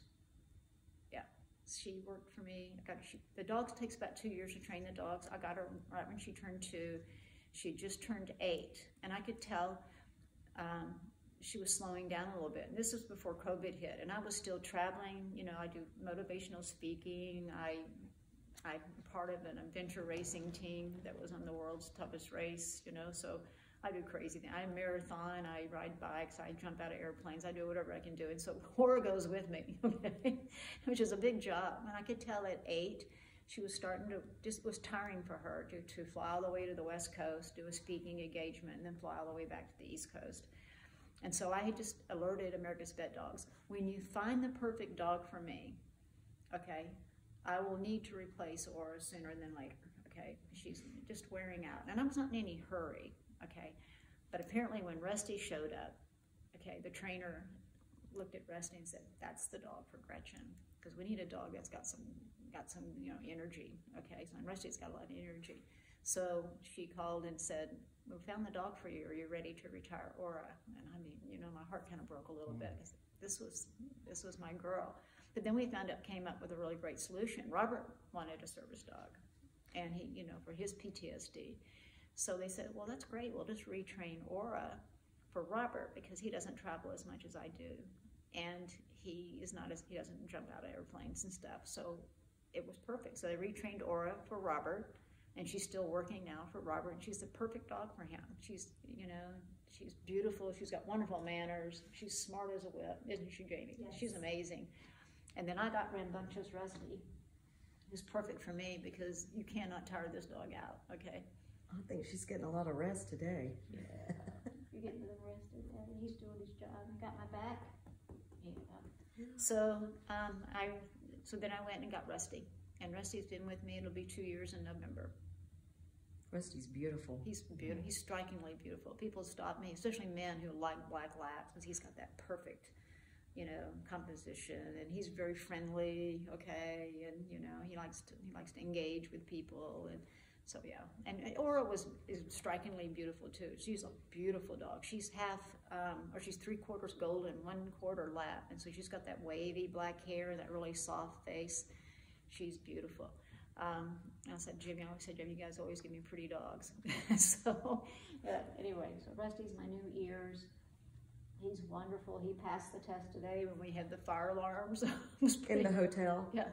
Yeah, she worked for me. The dogs takes about 2 years to train the dogs. I got her right when she turned 2. She just turned 8, and I could tell she was slowing down a little bit. And this was before COVID hit, and I was still traveling. I do motivational speaking. I'm part of an adventure racing team that was on the world's toughest race, so I do crazy things. I marathon, I ride bikes, I jump out of airplanes, I do whatever I can do. And so Aura goes with me, okay? Which is a big job. And I could tell at 8, she was starting to, was tiring for her to fly all the way to the West Coast, do a speaking engagement, and then fly all the way back to the East Coast. And so I had just alerted America's Vet Dogs, when you find the perfect dog for me, okay, I will need to replace Aura sooner than later, okay? She's just wearing out. And I was not in any hurry, okay? But apparently when Rusty showed up, okay, the trainer looked at Rusty and said, that's the dog for Gretchen, because we need a dog that's got some energy, okay? So Rusty's got a lot of energy. So she called and said, we found the dog for you. Are you ready to retire Aura? And I mean, my heart kind of broke a little bit. This was my girl. But then we came up with a really great solution. Robert wanted a service dog, and he, for his PTSD. So they said, well, that's great. We'll just retrain Aura for Robert because he doesn't travel as much as I do, and he doesn't jump out of airplanes and stuff. So it was perfect. So they retrained Aura for Robert, and she's still working now for Robert, and she's the perfect dog for him. She's, she's beautiful. She's got wonderful manners. She's smart as a whip, isn't she, Jamie? Yes. She's amazing. And then I got Rambunctious Rusty, who's perfect for me because you cannot tire this dog out, okay? I think she's getting a lot of rest today. Yeah. You're getting the rest of that. He's doing his job. Got my back. Yeah. So then I went and got Rusty. And Rusty's been with me. It'll be 2 years in November. Rusty's beautiful. He's beautiful. He's strikingly beautiful. People stop me, especially men who like black labs, because he's got that perfect, composition, and he's very friendly, okay, and he likes to engage with people, and So yeah, and Aura is strikingly beautiful too. She's a beautiful dog. She's she's 3/4 golden, 1/4 lab, and so she's got that wavy black hair, that really soft face. She's beautiful. I said, Jimmy, I always said, Jimmy, you guys always give me pretty dogs. So anyway, so Rusty's my new ears. He's wonderful. He passed the test today when we had the fire alarms. In the hotel? Yeah.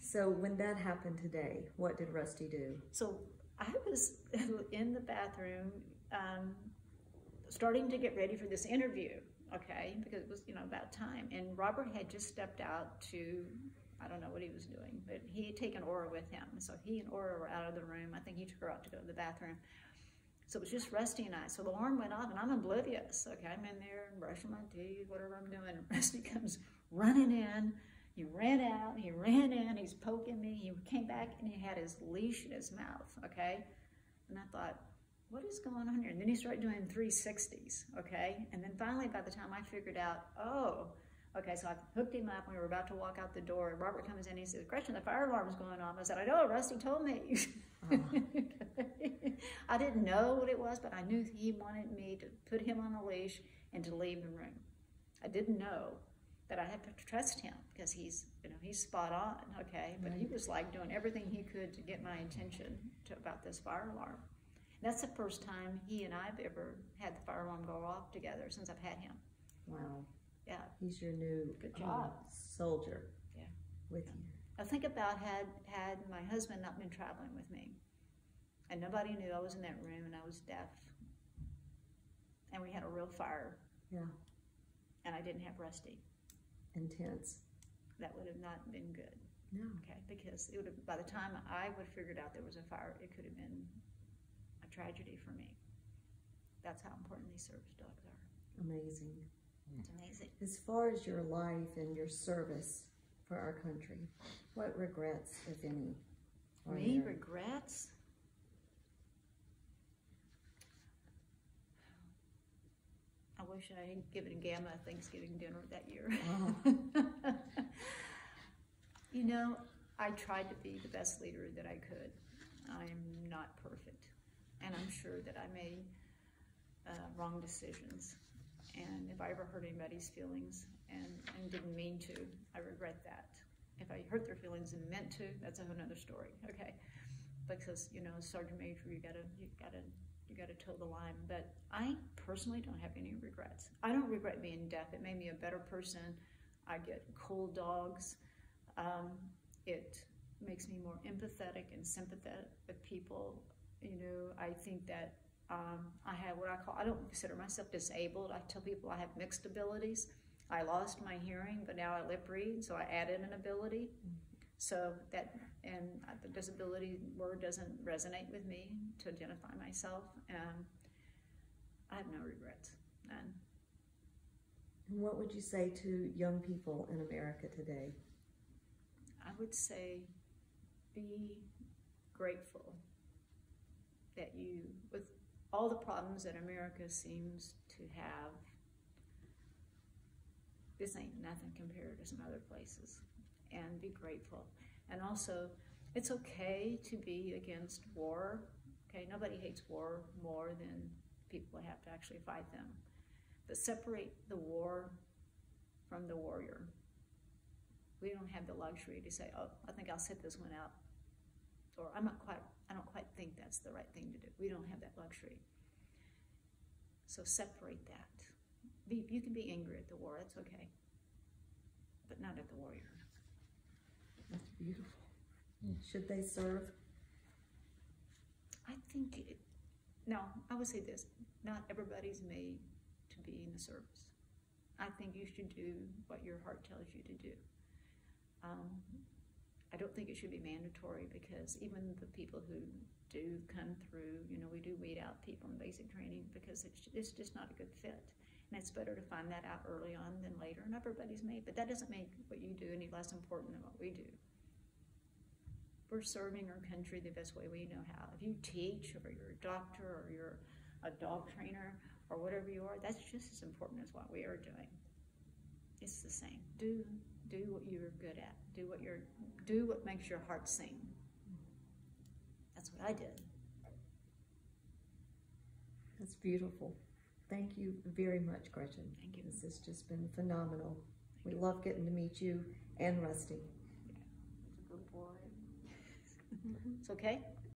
So when that happened today, what did Rusty do? So I was in the bathroom starting to get ready for this interview, okay, because it was, about time. And Robert had just stepped out to, I don't know what he was doing, but he had taken Aura with him. So he and Aura were out of the room. I think he took her out to go to the bathroom. So it was just Rusty and I. So the alarm went off, and I'm oblivious. Okay, I'm in there and brushing my teeth, whatever I'm doing. And Rusty comes running in. He ran out. He ran in. He's poking me. He came back, and he had his leash in his mouth. Okay, and I thought, what is going on here? And then he started doing 360s. Okay, and then finally, by the time I figured out, oh. Okay, so I hooked him up. We were about to walk out the door. And Robert comes in and he says, Gretchen, the fire alarm's going off. I said, I know, Rusty told me. I didn't know what it was, but I knew he wanted me to put him on a leash and to leave the room. I didn't know that I had to trust him because he's spot on, okay? But he was like doing everything he could to get my attention about this fire alarm. That's the first time he and I've ever had the fire alarm go off together since I've had him. Wow. Yeah. He's your new soldier. Yeah. With you. I think about had my husband not been traveling with me, and nobody knew I was in that room, and I was deaf, and we had a real fire. Yeah. And I didn't have Rusty. Intense. That would have not been good. No. Okay, because it would have, by the time I would have figured out there was a fire, it could have been a tragedy for me. That's how important these service dogs are. Amazing. It's amazing. As far as your life and your service for our country, what regrets, if any, are Me, there? regrets? I wish I had given Gamma a Thanksgiving dinner that year. Oh. I tried to be the best leader that I could. I'm not perfect, and I'm sure that I made wrong decisions. And if I ever hurt anybody's feelings and didn't mean to, I regret that. If I hurt their feelings and meant to, that's another story. Okay, because Sergeant Major, you gotta toe the line. But I personally don't have any regrets. I don't regret being deaf. It made me a better person. I get cool dogs. It makes me more empathetic and sympathetic with people. I think that I have what I don't consider myself disabled. I tell people I have mixed abilities. I lost my hearing, but now I lip read, so I added an ability. So that, and the disability word doesn't resonate with me to identify myself. I have no regrets, none. And what would you say to young people in America today? I would say be grateful that with all the problems that America seems to have, this ain't nothing compared to some other places, and be grateful. And also, it's okay to be against war. Okay, nobody hates war more than people that have to actually fight them. But separate the war from the warrior. We don't have the luxury to say, oh, I think I'll sit this one out, or I don't quite think that's the right thing to do. We don't have that luxury. So separate that. You can be angry at the war, that's okay, but not at the warrior. That's beautiful. Should they serve? I think I would say this, not everybody's made to be in the service. I think you should do what your heart tells you to do. I don't think it should be mandatory, because even the people who do come through, we do weed out people in basic training because it's just not a good fit. And it's better to find that out early on than later. And everybody's made, but that doesn't make what you do any less important than what we do. We're serving our country the best way we know how. If you teach, or you're a doctor, or you're a dog trainer, or whatever you are, that's just as important as what we are doing. It's the same. Do what you're good at. Do what makes your heart sing. That's what I did. That's beautiful. Thank you very much, Gretchen. Thank you. This has just been phenomenal. We love getting to meet you and Rusty. Yeah, he's a good boy. It's okay?